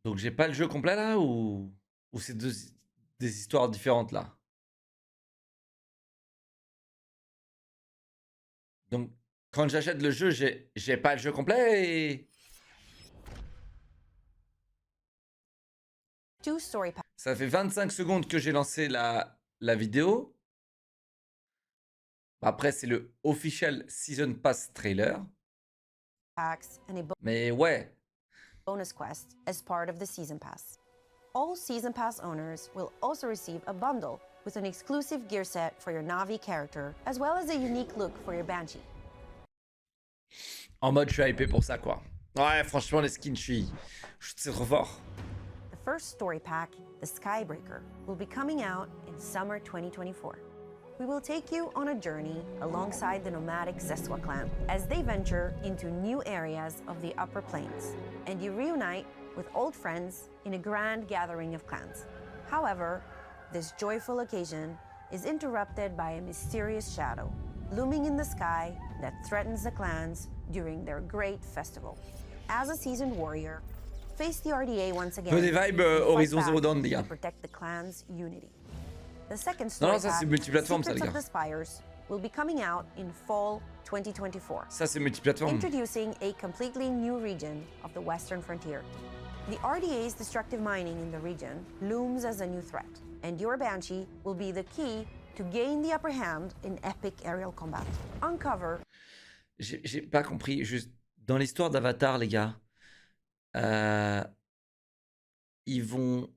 Donc j'ai pas le jeu complet là ou c'est des histoires différentes là? Donc quand j'achète le jeu, j'ai pas le jeu complet et... Ça fait 25 secondes que j'ai lancé la vidéo. Après c'est le official Season Pass trailer. Mais ouais. bonus quest as part of the Season Pass. All Season Pass owners will also receive a bundle with an exclusive gear set for your Na'vi character, as well as a unique look for your Banshee. En mode, je suis hypé pour ça, quoi. Ouais, franchement, les skins, je suis trop fort. The first story pack, The Skybreaker, will be coming out in summer 2024. We will take you on a journey alongside the nomadic Zeswa clan as they venture into new areas of the Upper Plains, and you reunite with old friends in a grand gathering of clans. However, this joyful occasion is interrupted by a mysterious shadow looming in the sky that threatens the clans during their great festival. As a seasoned warrior, face the RDA once again. Peu des vibes Horizon Zero Dawn, les gars. Protect the clan's unity. The second Non, story non, ça c'est multiplateforme, ça, les Secrets gars. of the Spires will be coming out in fall 2024. Ça c'est multiplateforme. Introducing a completely new region of the Western Frontier. The RDA's destructive mining in the region looms as a new threat, and your Banshee will be the key to gain the upper hand in epic aerial combat. Uncover. J'ai pas compris. Juste dans l'histoire d'Avatar, les gars, ils vont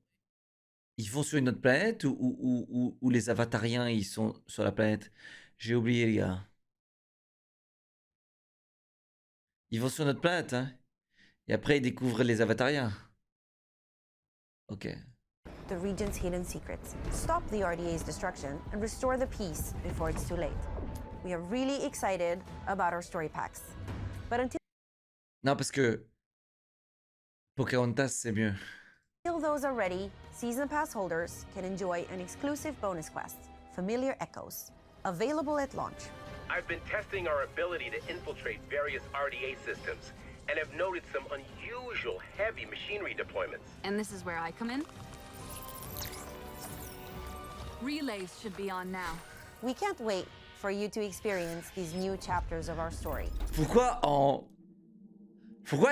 sur une autre planète ou les Avatariens ils sont sur la planète? J'ai oublié, les gars. Ils vont sur notre planète, hein? Et après, ils découvrent les Avatariens. Ok. The region's hidden secrets. Stop the RDA's destruction and restore the peace before it's too late. We are really excited about our story packs. But until Non, parce que Pocahontas, c'est mieux. those are ready, Season Pass holders can enjoy an exclusive bonus quest, Familiar Echoes, available at launch. I've been testing our ability to infiltrate various RDA systems and have noted some unusual heavy machinery deployments. And this is where I come in? Relays should be on now. We can't wait for you to experience these new chapters of our story. Pourquoi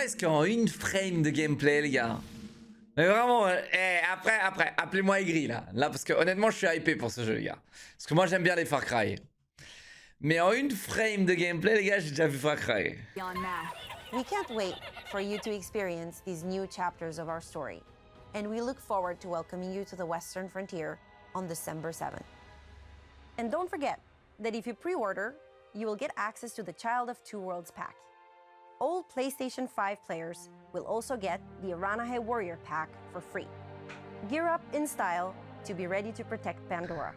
est-ce qu'en une frame de gameplay, les gars? Mais vraiment, après, appelez-moi aigri, là, parce que honnêtement, je suis hypé pour ce jeu, les gars. Parce que moi, j'aime bien les Far Cry. Mais en une frame de gameplay, les gars, j'ai déjà vu Far Cry. We can't wait for you to experience these new chapters of our story. And we look forward to welcoming you to the Western Frontier on December 7th. And don't forget that if you pre-order, you will get access to the Child of Two Worlds pack. All PlayStation 5 players will also get the Aranahe Warrior pack for free. Gear up in style to be ready to protect Pandora.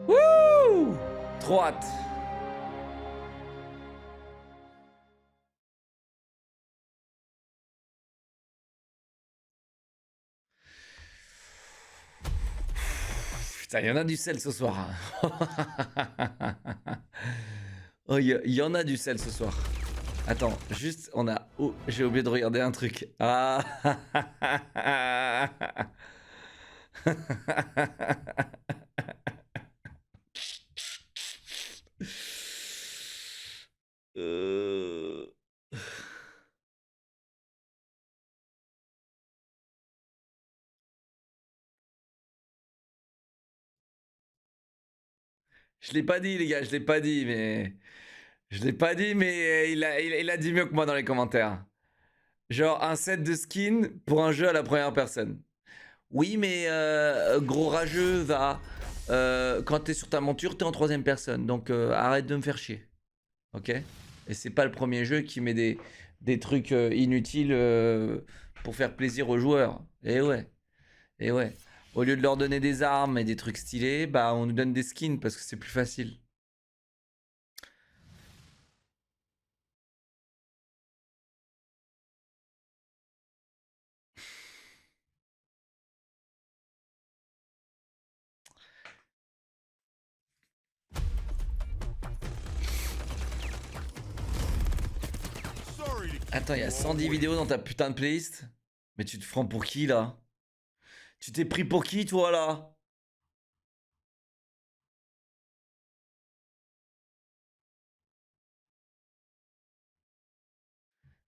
Wouh! Trop hâte. Putain, il y en a du sel ce soir. Oh, il y en a du sel ce soir. Attends, juste, on a... Oh, j'ai oublié de regarder un truc. Ah. Je l'ai pas dit, les gars, je l'ai pas dit, mais... Je l'ai pas dit, mais il a dit mieux que moi dans les commentaires. Genre, un set de skins pour un jeu à la première personne. Oui, mais gros rageux, va... quand t'es sur ta monture, t'es en troisième personne. Donc, arrête de me faire chier. Ok? Et c'est pas le premier jeu qui met des trucs inutiles pour faire plaisir aux joueurs. Et ouais. Et ouais. Au lieu de leur donner des armes et des trucs stylés, bah on nous donne des skins parce que c'est plus facile. Attends, il y a 110 vidéos dans ta putain de playlist? Mais tu te prends pour qui là? Tu t'es pris pour qui toi là?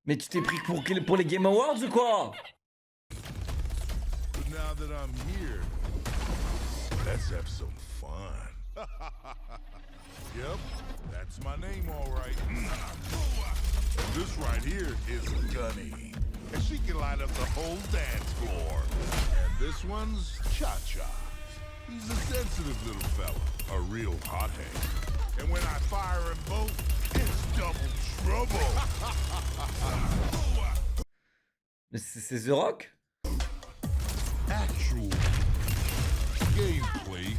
Mais tu t'es pris pour les Game Awards ou quoi? Now that I'm here, let's have some fun. Yep, that's my name all right. And this right here is Gunny. And she can light up the whole dance floor. And this one's Cha-Cha. He's a sensitive little fella, a real hothead. And when I fire them both, it's double trouble. Mais c'est The Rock? Actual gameplay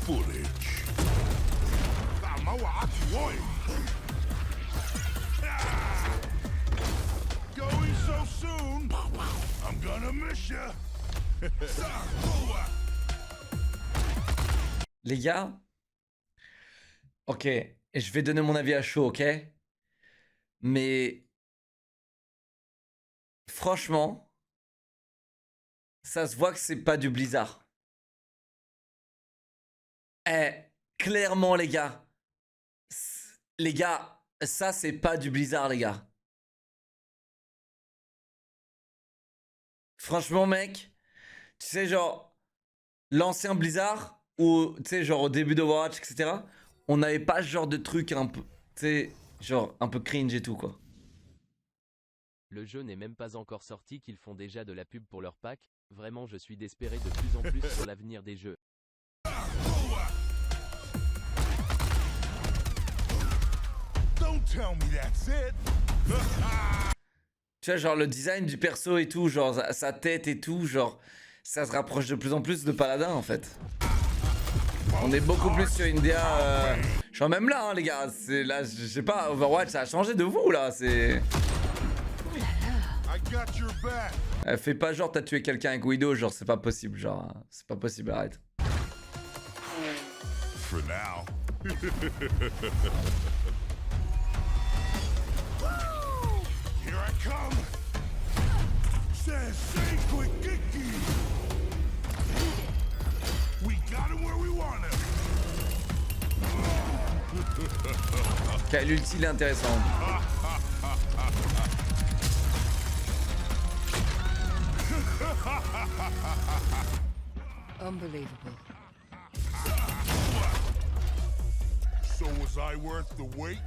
footage. Going so soon, I'm gonna miss ya. Les gars, ok, et je vais donner mon avis à chaud, ok? Mais franchement, ça se voit que c'est pas du Blizzard. Eh, clairement les gars, ça c'est pas du Blizzard les gars. Franchement, mec, tu sais, genre, l'ancien Blizzard, ou tu sais, genre au début d'Overwatch, etc., on n'avait pas ce genre de truc un peu, tu sais, genre un peu cringe et tout, quoi. Le jeu n'est même pas encore sorti qu'ils font déjà de la pub pour leur pack. Vraiment, je suis désespéré de plus en plus sur l'avenir des jeux. Don't tell me that's it. Tu vois, genre le design du perso et tout, genre sa tête et tout, genre ça se rapproche de plus en plus de Paladin en fait. On est beaucoup plus sur une DA. Genre même là, hein, les gars, c'est là, je sais pas, Overwatch ça a changé de vous là, c'est. Fais pas genre t'as tué quelqu'un avec Widow, genre c'est pas possible, genre c'est pas possible, arrête. For now. Here I come. Sensei Quick-Kiki. We got him where we want him. Ok, l'ulti il est intéressant. Unbelievable. So was I worth the wait?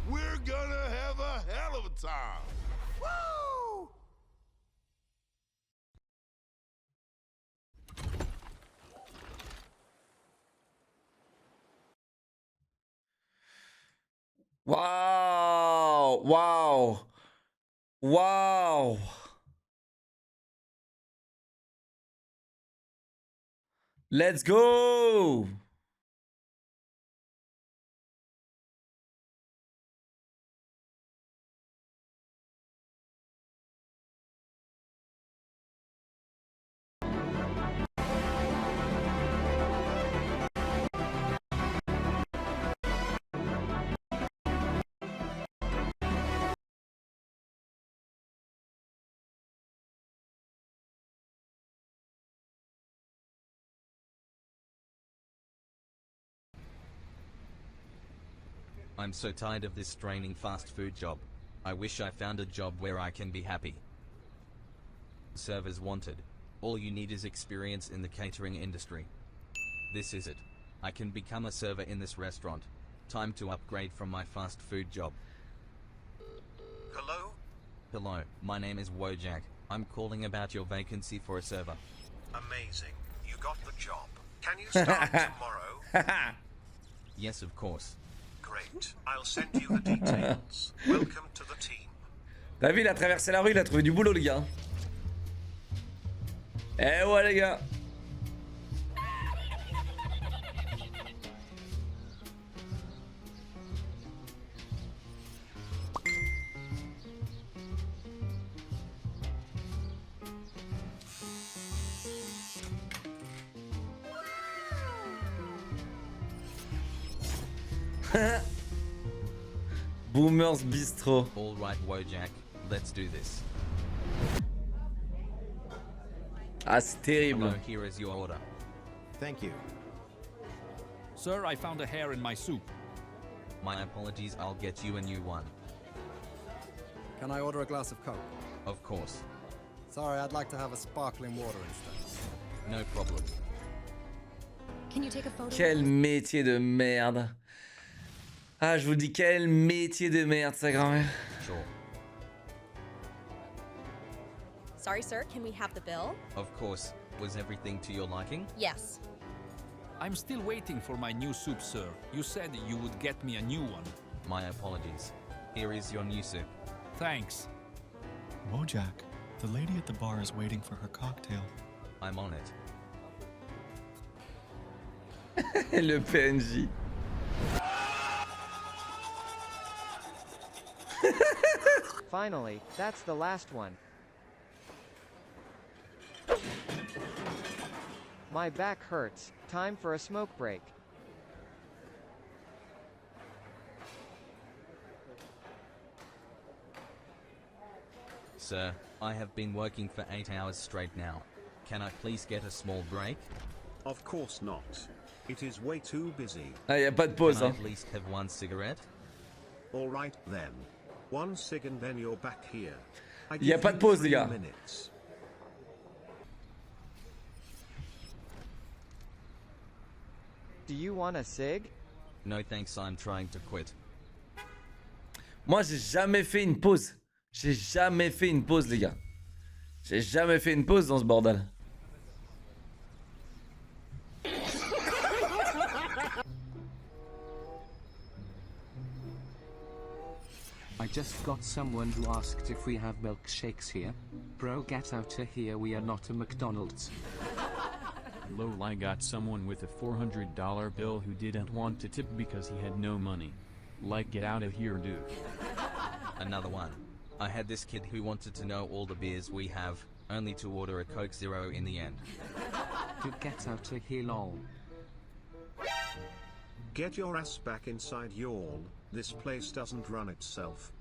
We're gonna have a hell of a time. Woo! Wow! Wow! Wow! Let's go! I'm so tired of this draining fast food job. I wish I found a job where I can be happy. Servers wanted. All you need is experience in the catering industry. This is it. I can become a server in this restaurant. Time to upgrade from my fast food job. Hello? Hello, my name is Wojak. I'm calling about your vacancy for a server. Amazing. You got the job. Can you start tomorrow? Yes, of course. Great. I'll send you the details. Welcome to the team. T'as vu, il a traversé la rue, il a trouvé du boulot, les gars. Eh ouais, les gars. Boomers Bistro. All right, Wojak, let's do this. Ah, c'est terrible. Hello, here is your order. Thank you. Sir, I found a hair in my soup. My apologies, I'll get you a new one. Can I order a glass of Coke? Of course. Sorry, I'd like to have a sparkling water instead. No problem. Can you take a photo? Quel métier de merde. Ah, je vous dis, quel métier de merde, sa grand-mère. Sure. Sorry, sir, can we have the bill? Of course. Was everything to your liking? Yes. I'm still waiting for my new soup, sir. You said you would get me a new one. My apologies. Here is your new soup. Thanks. Wojak, the lady at the bar is waiting for her cocktail. I'm on it. Le PNJ. Finally, that's the last one. My back hurts. Time for a smoke break. Sir, I have been working for 8 hours straight now. Can I please get a small break? Of course not. It is way too busy. Ah, y a pas de pause, Can I hein. at least have one cigarette? All right then. One cig and then you're back here. I Il y a give pas you de pause, 3 les gars. minutes. Do you want a cig? No thanks, I'm trying to quit. Moi, j'ai jamais fait une pause. J'ai jamais fait une pause, les gars. J'ai jamais fait une pause dans ce bordel. I just got someone who asked if we have milkshakes here. Bro, get out of here, we are not a McDonald's. Lol, I got someone with a $400 bill who didn't want to tip because he had no money. Like, get out of here, dude. Another one. I had this kid who wanted to know all the beers we have, only to order a Coke Zero in the end. Dude, get out of here, lol. Get your ass back inside y'all. This place doesn't run itself.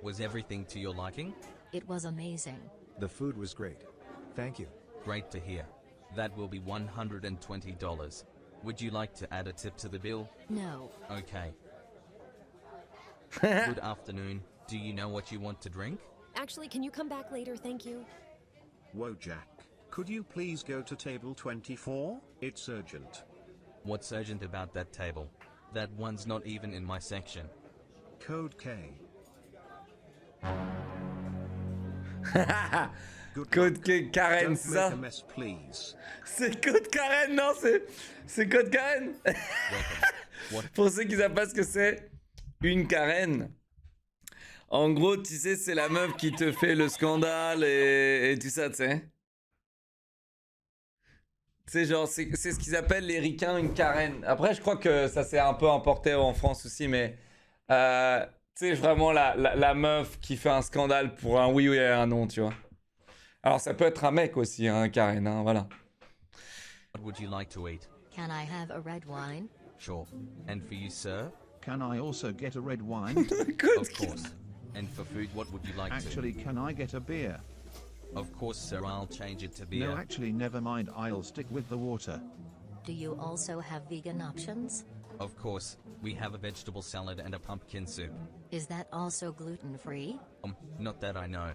Was everything to your liking? It was amazing. The food was great. Thank you. Great to hear. That will be $120. Would you like to add a tip to the bill? No. Okay. Good afternoon. Do you know what you want to drink? Actually, can you come back later? Thank you. Whoa, Jack. Could you please go to table 24? It's urgent. What's urgent about that table? That one's not even in my section. Code K. Code Karen, Don't ça. make a mess, please. C'est Code Karen, non, c'est Code Karen. Pour ceux qui savent pas ce que c'est, une Karen. En gros, tu sais, c'est la meuf qui te fait le scandale et tout ça, tu sais. C'est genre, c'est ce qu'ils appellent les ricains, une Karen. Après, je crois que ça s'est un peu importé en France aussi, mais tu sais, vraiment la meuf qui fait un scandale pour un oui ou un non, tu vois. Alors, ça peut être un mec aussi, un Karen, hein, voilà. What would you like to eat? Can I have a red wine? Sure. And for you, sir? Can I also get a red wine? Of course. And for food, what would you like Actually, can I get a beer? Of course, sir, I'll change it to beer. No, actually, never mind. I'll stick with the water. Do you also have vegan options? Of course. We have a vegetable salad and a pumpkin soup. Is that also gluten-free? Not that I know.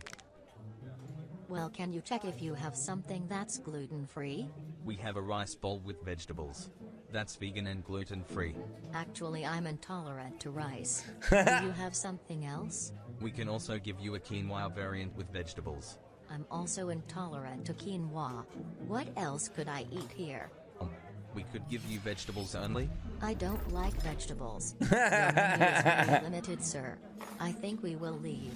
Well, can you check if you have something that's gluten-free? We have a rice bowl with vegetables. That's vegan and gluten-free. Actually, I'm intolerant to rice. Do you have something else? We can also give you a quinoa variant with vegetables. I'm also intolerant to quinoa. What else could I eat here? We could give you vegetables only. I don't like vegetables. Your menu is very limited, sir. I think we will leave.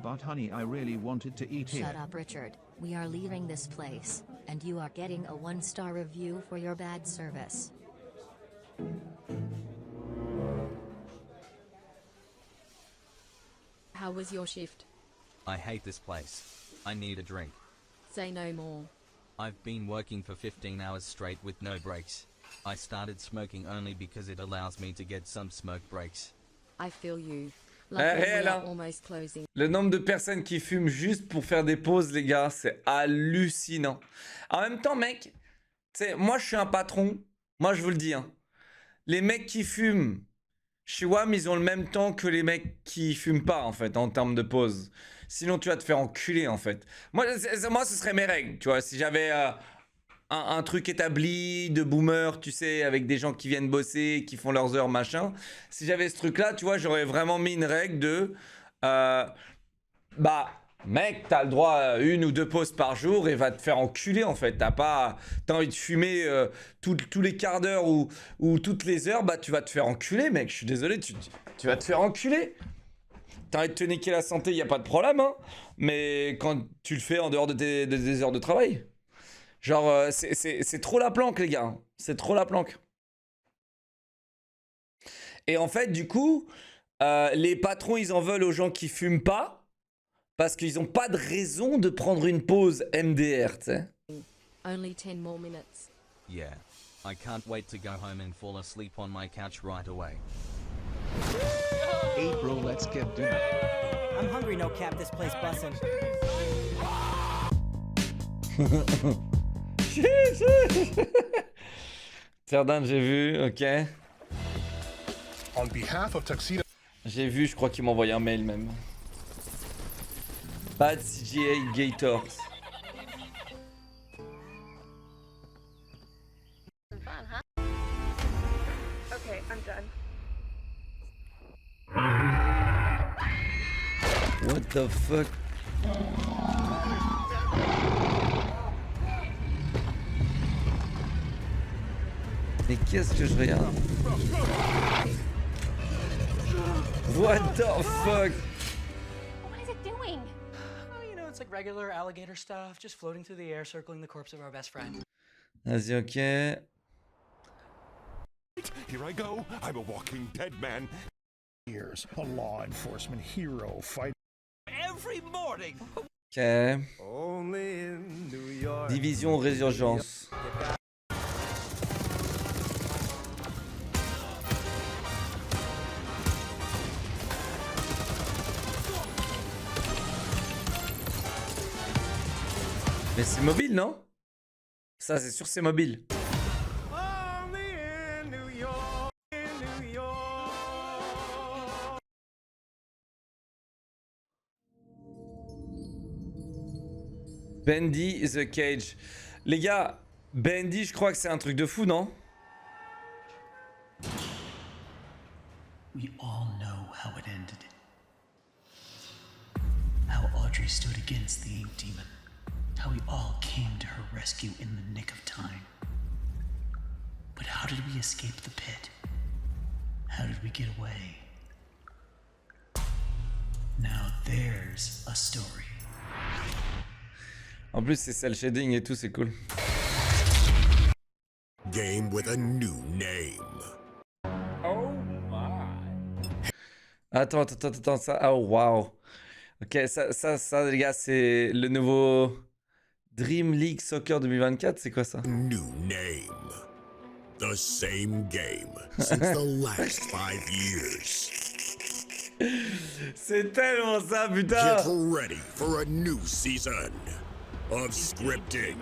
But honey, I really wanted to eat here. Shut up, Richard. We are leaving this place, and you are getting a 1-star review for your bad service. How was your shift? I hate this place. I need a drink. Say no more. I've been working for 15 hours straight with no breaks. I started smoking only because it allows me to get some smoke breaks. I feel you. Luckily, we réel, are hein. almost closing. Le nombre de personnes qui fument juste pour faire des pauses, les gars, c'est hallucinant. En même temps, mec, tu sais, moi je suis un patron. Moi je vous le dis, hein. Les mecs qui fument chez WAM, ils ont le même temps que les mecs qui fument pas, en fait, en termes de pause. Sinon, tu vas te faire enculer, en fait. Moi, ce serait mes règles, tu vois. Si j'avais un truc établi de boomer, tu sais, avec des gens qui viennent bosser, qui font leurs heures, machin. Si j'avais ce truc-là, tu vois, j'aurais vraiment mis une règle de... mec, t'as le droit à 1 ou 2 pauses par jour et va te faire enculer, en fait. T'as envie de fumer tous les quarts d'heure ou toutes les heures, bah tu vas te faire enculer, mec. Je suis désolé, tu vas te faire enculer. T'as envie de te niquer la santé, y a pas de problème, hein. Mais quand tu le fais en dehors de des heures de travail... Genre, c'est trop la planque, les gars. C'est trop la planque. Et en fait, du coup, les patrons, ils en veulent aux gens qui fument pas. Parce qu'ils n'ont pas de raison de prendre une pause MDR, tu sais. Only 10 more minutes. Yeah. I can't wait to go home and fall asleep on my couch right away. Hey bro, let's get dinner. I'm hungry, no cap, this place bussin'. Cerdan, j'ai vu, ok. On behalf of Tuxedo. J'ai vu, je crois qu'il m'a envoyé un mail même. Bad CGA Gators. Fun, huh? Okay, I'm done. What the fuck? Mais qu'est-ce que je regarde? What the fuck? What is it doing? Oh, you know, it's like regular alligator stuff, just floating through the air, circling the corpse of our best friend. Vas-y, ok. Here I go. I'm a walking dead man. Here's a law enforcement hero fight every morning. Ok. Only in New York. Division Résurgence. Mais c'est mobile, non? Ça, c'est sûr, c'est mobile. Bendy the Cage. Les gars, Bendy, je crois que c'est un truc de fou, non? We all know how it ended. How Audrey stood against the ink demon. How we all came to her rescue in the nick of time. But how did we escape the pit? How did we get away? Now there's a story. En plus, c'est cel shading et tout, c'est cool. Game with a new name. Oh my. Attends, ça. Oh wow. Ok, ça, les gars, c'est le nouveau Dream League Soccer 2024. C'est quoi ça? New name. The same game since the last 5 years. C'est tellement ça, putain. Get ready for a new season of scripting,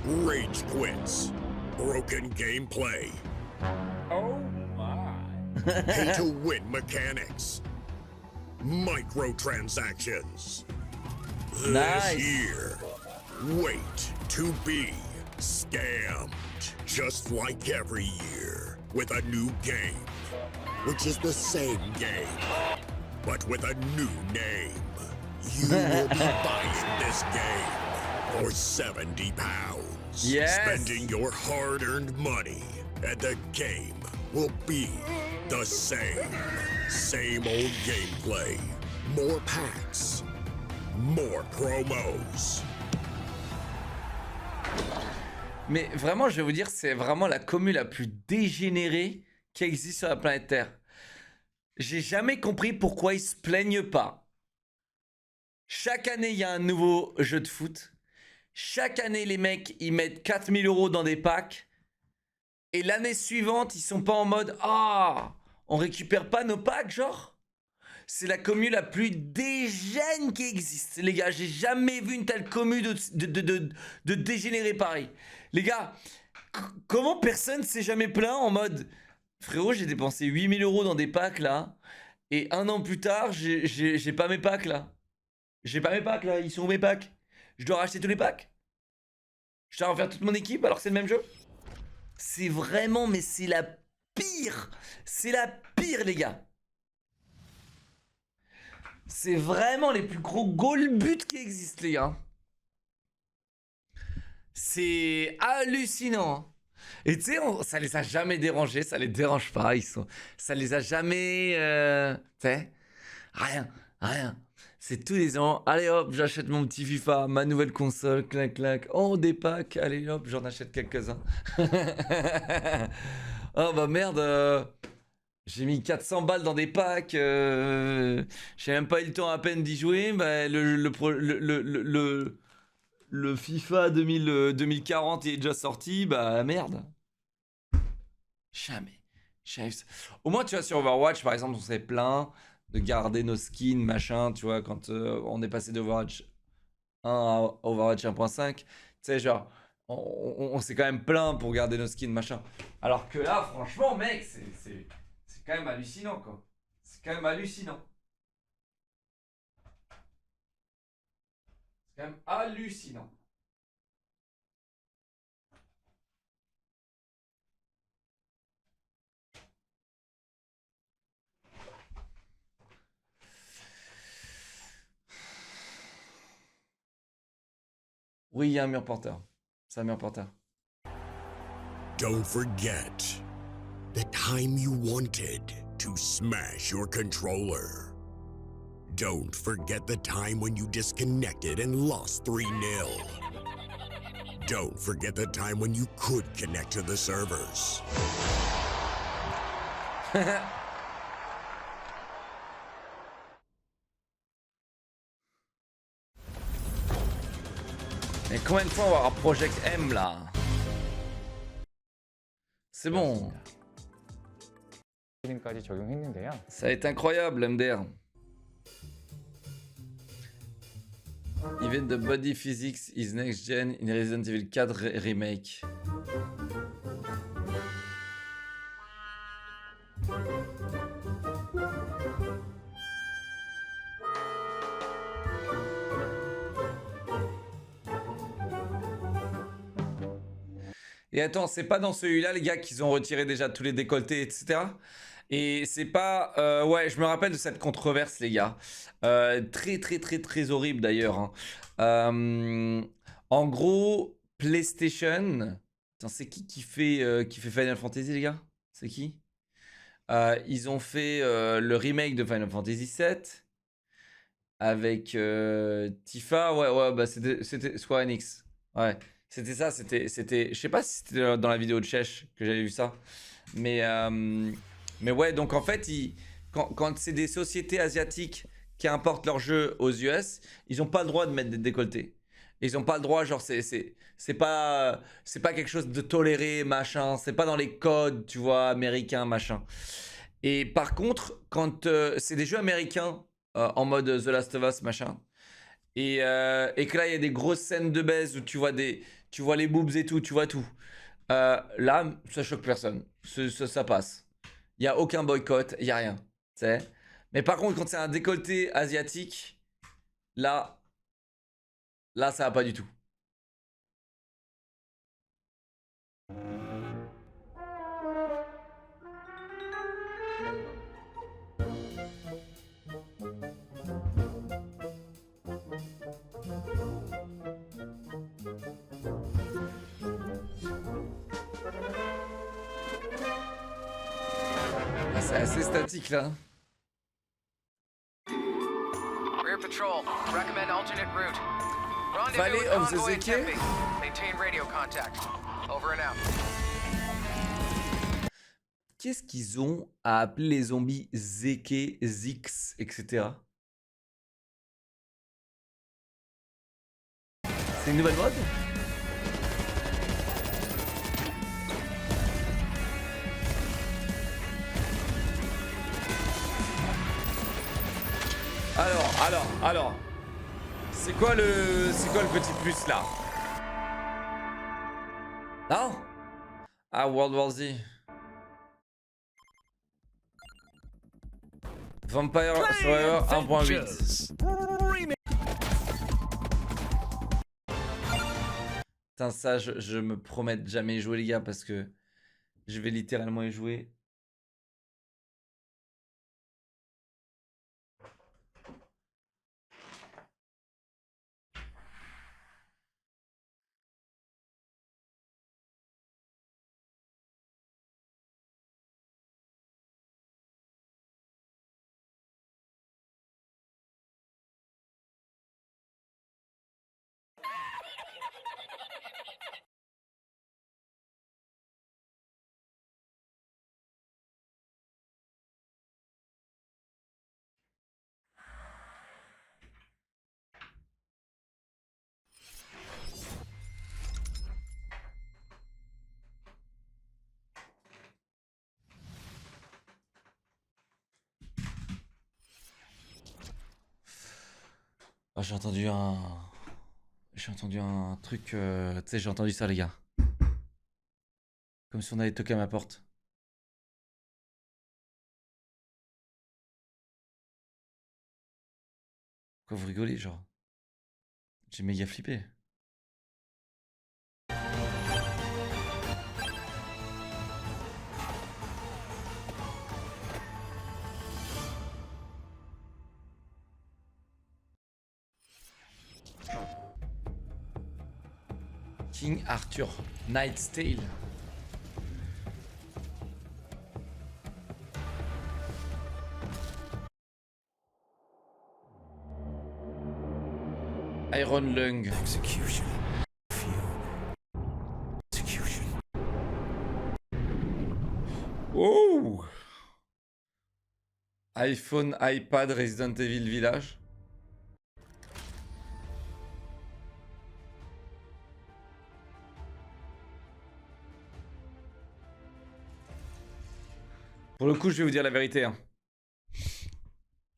rage quits, broken gameplay, oh my, pay to win mechanics, microtransactions. Nice. This year, wait to be scammed, just like every year, with a new game, which is the same game, but with a new name. You will be buying this game for £70. Yes. Spending your hard-earned money, and the game will be the same. Same old gameplay, more packs, more promos. Mais vraiment, je vais vous dire, c'est vraiment la commu la plus dégénérée qui existe sur la planète Terre. J'ai jamais compris pourquoi ils se plaignent pas. Chaque année, il y a un nouveau jeu de foot. Chaque année, les mecs, ils mettent 4000 € dans des packs. Et l'année suivante, ils sont pas en mode « Ah, on récupère pas nos packs, genre ?» C'est la commu la plus dégène qui existe. Les gars, j'ai jamais vu une telle commu de dégénéré pareil. Les gars, comment personne s'est jamais plaint en mode « Frérot, j'ai dépensé 8000 € dans des packs, là. Et un an plus tard, j'ai pas mes packs, là. J'ai pas mes packs là, ils sont où mes packs? Je dois racheter tous les packs? Je dois refaire toute mon équipe alors que c'est le même jeu? C'est vraiment, mais c'est la pire! C'est la pire, les gars! C'est vraiment les plus gros goal-buts qui existent, les gars. C'est hallucinant. Hein. Et tu sais, ça les a jamais dérangés, ça les dérange pas. Ça les a jamais. Tu sais, rien. C'est tous les ans, allez hop, j'achète mon petit FIFA, ma nouvelle console, clac clac, oh des packs, allez hop, j'en achète quelques-uns. Oh bah merde, j'ai mis 400 balles dans des packs, j'ai même pas eu le temps à peine d'y jouer, bah, le FIFA 2040 est déjà sorti, bah merde. Jamais. Au moins tu vois sur Overwatch par exemple on s'est plaint de garder nos skins, machin, tu vois, quand on est passé d'Overwatch 1 à Overwatch 1.5, tu sais, genre, on s'est quand même plaint pour garder nos skins, machin. Alors que là, franchement, mec, c'est C'est quand même hallucinant, quoi. C'est quand même hallucinant. C'est quand même hallucinant. Oui, il y a un mur porteur. C'est un mur porteur. Don't forget the time you wanted to smash your controller. Don't forget the time when you disconnected and lost 3-0. Don't forget the time when you could connect to the servers. Et combien de fois on va avoir Project M là? C'est bon. Ça va être incroyable, MDR. Even the body physics is next gen in Resident Evil 4 remake. Et attends, c'est pas dans celui-là, les gars, qu'ils ont retiré déjà tous les décolletés, etc. Et c'est pas... ouais, je me rappelle de cette controverse, les gars. Très horrible, d'ailleurs. Hein. En gros, PlayStation... Attends, c'est qui fait Final Fantasy, les gars? C'est qui? Ils ont fait le remake de Final Fantasy VII. Avec Tifa. Ouais, bah c'était Square Enix. Ouais. C'était ça, je sais pas si c'était dans la vidéo de Chech que j'avais vu ça. Mais ouais, donc en fait, quand c'est des sociétés asiatiques qui importent leurs jeux aux US, ils n'ont pas le droit de mettre des décolletés. Ils n'ont pas le droit, genre, c'est pas quelque chose de toléré, machin. C'est pas dans les codes, tu vois, américains, machin. Et par contre, quand c'est des jeux américains en mode The Last of Us, machin, et que là, il y a des grosses scènes de baise où tu vois les boobs et tout, tu vois tout. Là, ça choque personne. Ça passe. Il n'y a aucun boycott, il n'y a rien. T'sais. Mais par contre, quand c'est un décolleté asiatique, là, ça va pas du tout. C'est assez statique là. Rear patrol, recommend alternate route. Valley Rendezvous of with the convoy Zeke. Tempe. Maintain radio contact. Over and out. Qu'est-ce qu'ils ont à appeler les zombies Zeke, Zix, etc. C'est une nouvelle mode? Alors. C'est quoi le petit plus là? Non? Ah, World War Z. Vampire Survivor 1.8. Putain, ça, je me promets de jamais y jouer, les gars, parce que je vais littéralement y jouer. Oh, j'ai entendu un truc, tu sais, j'ai entendu ça, les gars. Comme si on allait toquer à ma porte. Pourquoi vous rigolez, genre? J'ai méga flippé. King Arthur, Knight's Tale. Iron Lung. Execution. Execution. Oh! iPhone, iPad, Resident Evil Village. Pour le coup, je vais vous dire la vérité. Hein.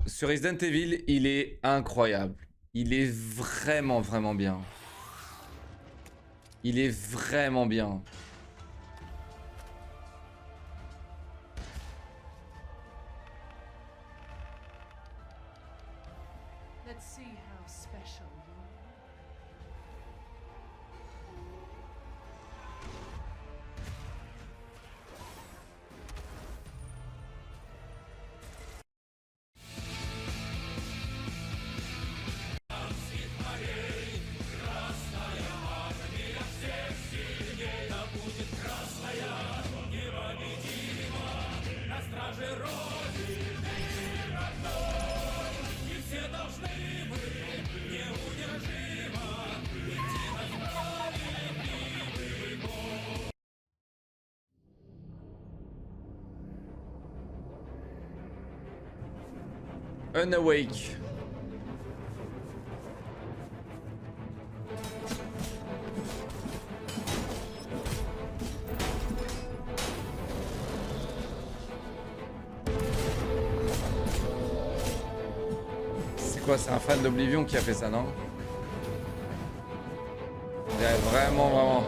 Ce Resident Evil, il est incroyable. Il est vraiment, vraiment bien. Il est vraiment bien. Let's see how special you are. Unawake. C'est quoi, c'est un fan d'Oblivion qui a fait ça, non? Ouais, vraiment, vraiment.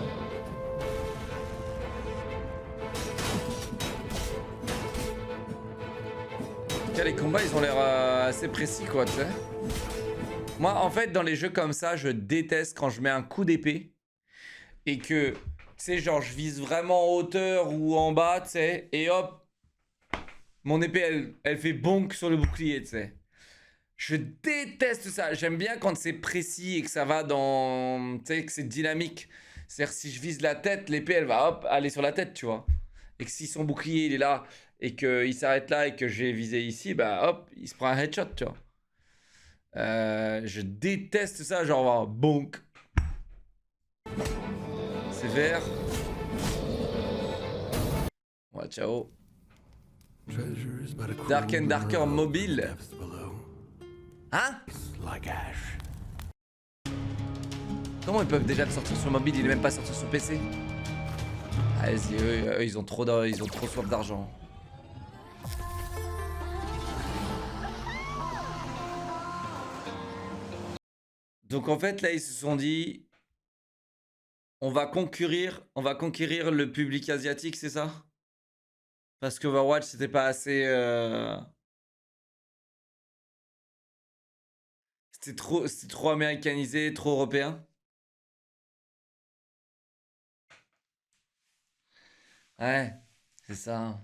Les combats ils ont l'air assez précis quoi, tu sais. Moi en fait dans les jeux comme ça je déteste quand je mets un coup d'épée et que tu sais genre je vise vraiment en hauteur ou en bas, tu sais, et hop mon épée elle fait bonk sur le bouclier, tu sais. Je déteste ça. J'aime bien quand c'est précis et que ça va dans, tu sais, que c'est dynamique. C'est-à-dire si je vise la tête, l'épée elle va hop aller sur la tête, tu vois. Et que si son bouclier il est là et qu'il s'arrête là et que j'ai visé ici, bah hop, il se prend un headshot, tu vois. Je déteste ça, genre bonk. C'est vert. Ouais, ciao. Dark and Darker mobile. Hein? Comment ils peuvent déjà le sortir sur mobile? Il est même pas sorti sur PC. Allez-y, eux, ils ont trop soif d'argent. Donc en fait là ils se sont dit on va conquérir le public asiatique, c'est ça? Parce que Overwatch c'était pas assez c'était trop américanisé, trop européen. Ouais, c'est ça.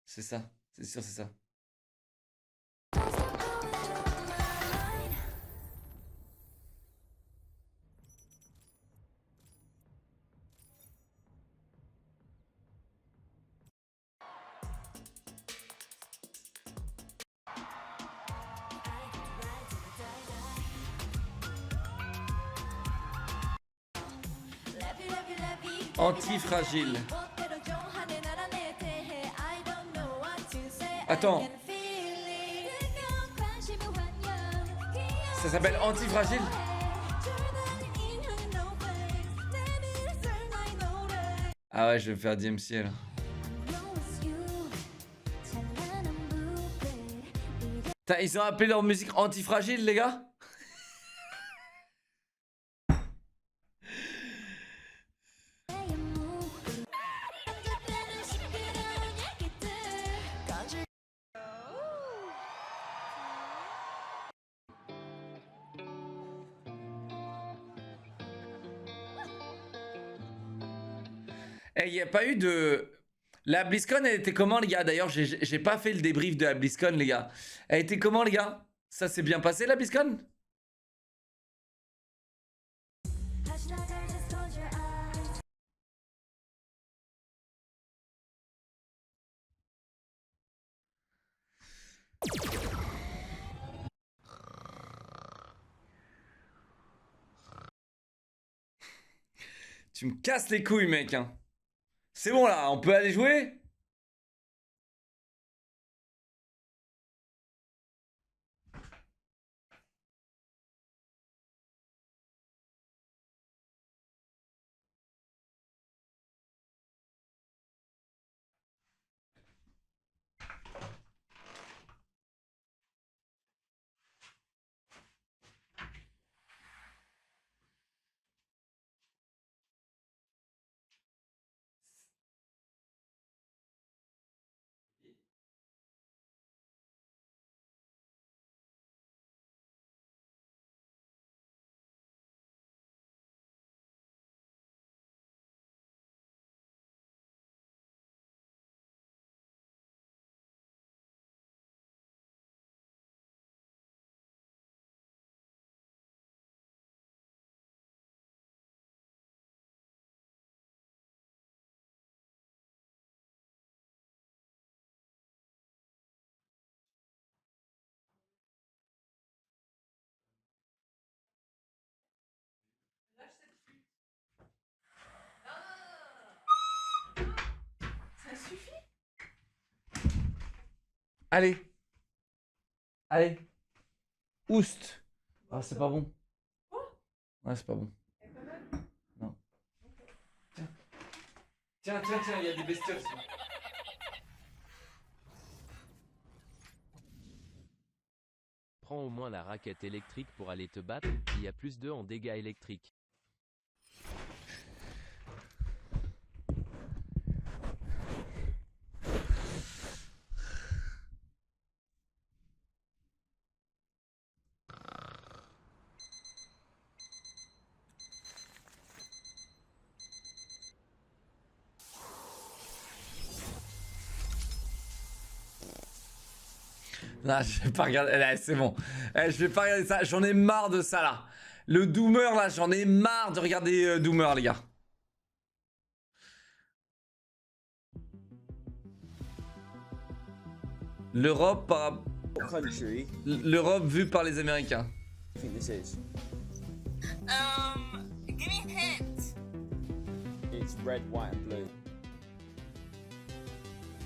C'est ça, c'est sûr c'est ça. Antifragile. Attends. Ça s'appelle Antifragile? Ah ouais, je vais me faire DMC là. Ils ont appelé leur musique Antifragile, les gars? Eh, il n'y a pas eu de... La BlizzCon, elle était comment, les gars? D'ailleurs, j'ai pas fait le débrief de la BlizzCon, les gars. Elle était comment, les gars? Ça s'est bien passé, la BlizzCon? Tu me casses les couilles, mec, hein. C'est bon, là, on peut aller jouer? Ça suffit? Allez. Allez. Oust. Ah, c'est pas bon. Ouais, c'est pas bon. Non. Tiens, il y a des bestioles. Prends au moins la raquette électrique pour aller te battre, il y a plus 2 en dégâts électriques. Non, je vais pas regarder. Là, c'est bon. Je vais pas regarder ça. J'en ai marre de ça là. Le Doomer là, j'en ai marre de regarder Doomer, les gars. L'Europe par... L'Europe vue par les Américains. Give me a hint. It's red, white, and blue.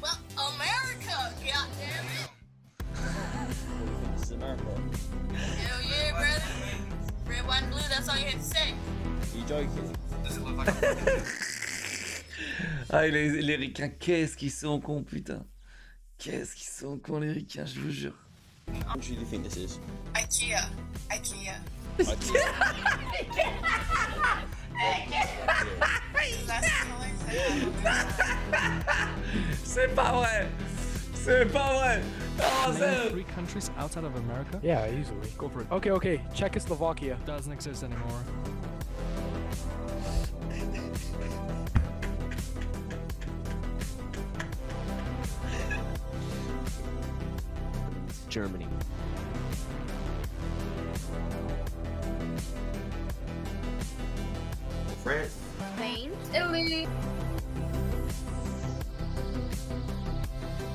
Well, America, goddammit. This is America. Hell yeah, brother. Red, white, and blue, that's all you have to say. Are you joking? Does it look like Ah, les ricains, qu'est-ce qu'ils sont cons, putain. Qu'est-ce qu'ils sont cons, les ricains, je vous jure. What do you think this is? IKEA. IKEA. C'est pas vrai. C'est pas vrai. Oh, Name 3 countries outside of America? Yeah, easily. Go for it. Okay. Czechoslovakia. Doesn't exist anymore. Germany. France. Spain. Italy.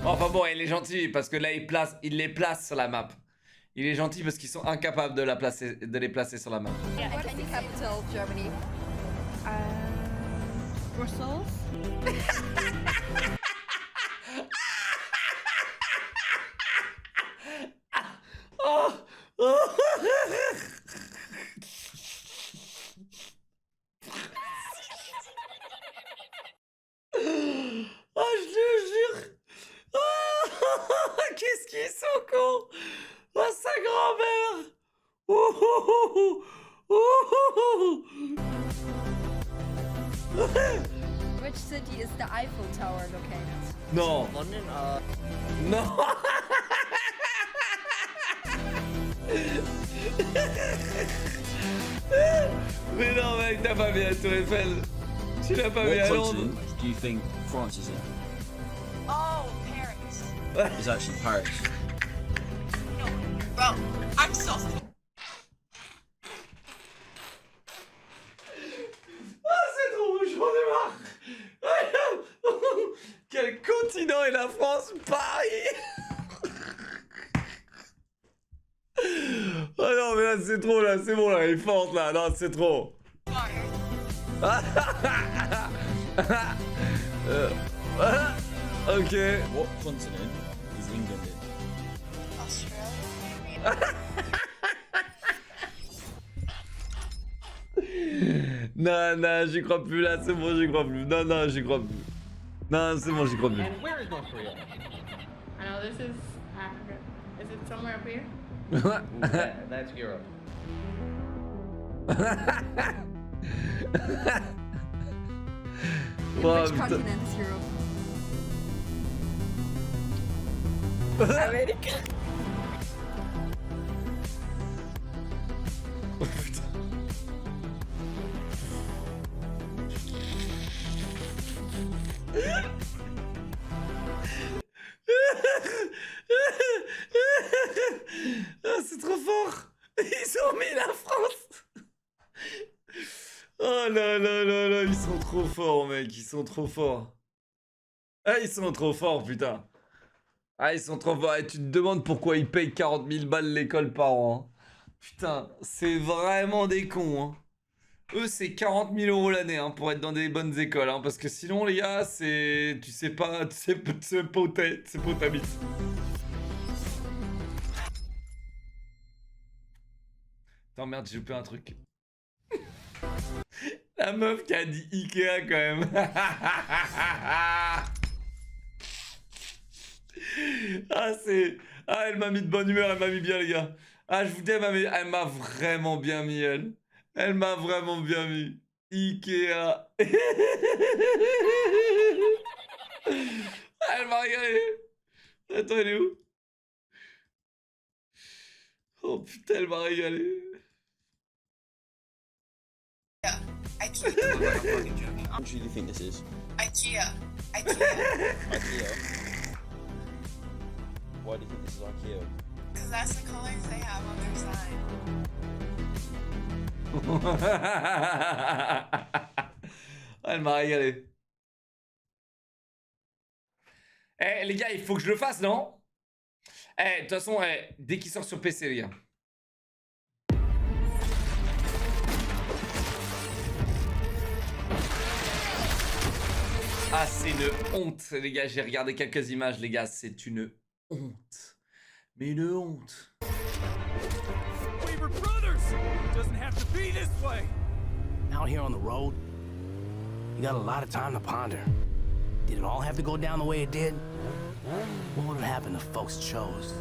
Enfin bon, il est gentil parce que là il les place sur la map. Il est gentil parce qu'ils sont incapables de les placer sur la map. Yeah, what's the capital of Germany? Brussels. Oh, je te jure. Oh, qu'est-ce qu'ils sont cons. Oh, sa grand-mère. Which city is the Eiffel Tower located? Non. London, Non. Mais non, mec, t'as pas vu la Tour Eiffel. Tu l'as pas vu à What Londres? continent do you think France is in? Oh, Paris. It's actually Paris. Bro, I'm so. Ah, c'est trop, j'en ai marre. Quel continent est la France? Paris. Oh non, mais là, c'est trop, là, c'est bon, là, elle est forte, là, non, c'est trop. Ok. What continent is England in? Non, non, j'y crois plus, là, c'est bon, j'y crois plus. Non, non, j'y crois plus. Non, c'est bon, j'y crois plus. And where is North Korea? I know this is Africa. Is it somewhere up here? That's Europe. Oh, Which putain. continent is Europe? America. Oh putain. Ah, c'est trop fort. Ils ont mis la France. Oh là là là là, ils sont trop forts, mec. Ils sont trop forts. Ah, ils sont trop forts, putain. Ah, ils sont trop forts. Et tu te demandes pourquoi ils payent 40 000 balles l'école par an. Hein. Putain, c'est vraiment des cons. Hein. Eux, c'est 40 000 euros l'année hein, pour être dans des bonnes écoles. Hein, parce que sinon, les gars, c'est. Tu sais pas. Tu sais pas où t'habites. Attends, merde, j'ai loupé un truc. La meuf qui a dit Ikea quand même. Ah, c'est. Ah, elle m'a mis de bonne humeur, elle m'a mis bien, les gars. Ah, je vous dis, elle m'a vraiment bien mis, elle. Elle m'a vraiment bien mis. Ikea. Elle m'a régalé. Attends, elle est où? Oh putain, elle m'a régalé. IKEA. What do you think this is? IKEA. IKEA. Why do you think this is IKEA? Because that's the colors they have on their sign. Elle m'a régalé. Eh les gars, il faut que je le fasse, non? Eh, de toute façon, dès qu'il sort sur PC, les gars. Ah, c'est une honte, les gars. J'ai regardé quelques images, les gars. C'est une honte. Mais une honte. We were brothers! It doesn't have to be this way! Out here on the road, you got a lot of time to ponder. Did it all have to go down the way it did? What would have happened if folks chose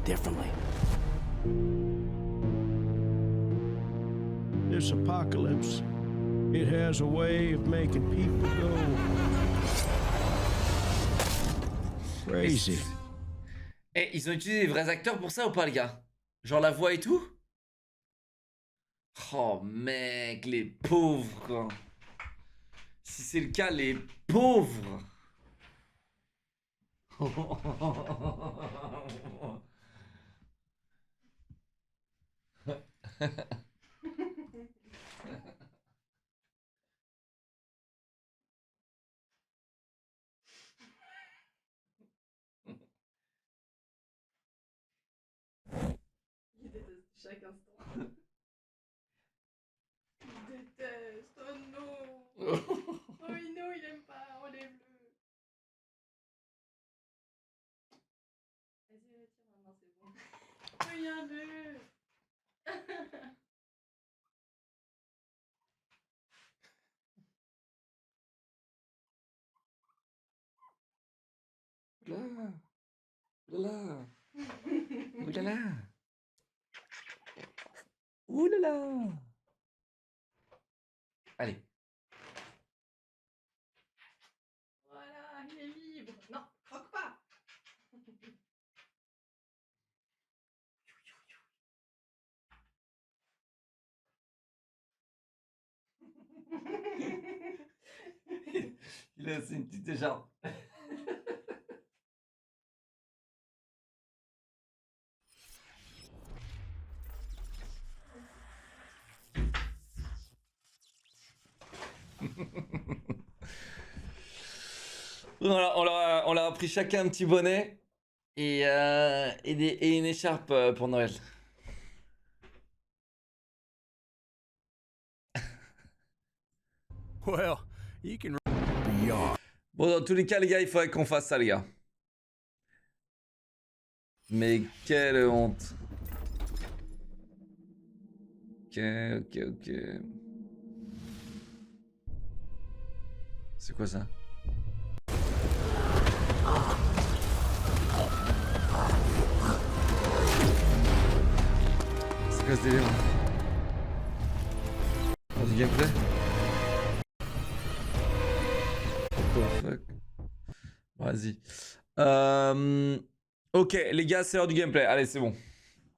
differently? This apocalypse, it has a way of making people go crazy. Eh, ils ont utilisé des vrais acteurs pour ça ou pas, les gars? Genre la voix et tout? Oh, mec, les pauvres, quoi. Si c'est le cas, les pauvres. Il déteste chaque instant. Il déteste, oh non. Oh non, il aime pas, enlève-le. Vas-y, retire maintenant, c'est bon. Regarde-le. Oula. Oula. Oulala. Oulala. Allez. Voilà, il est libre. Non, croque pas. Il a aussi une petite écharpe. Voilà, on leur a pris chacun un petit bonnet et une écharpe pour Noël. Well, you can. Bon, dans tous les cas, les gars, il faudrait qu'on fasse ça, les gars. Mais quelle honte. Ok. C'est quoi ça? C'est quoi ce délire? Oh, du gameplay? Fuck. Vas-y. Ok, les gars, c'est l'heure du gameplay. Allez, c'est bon.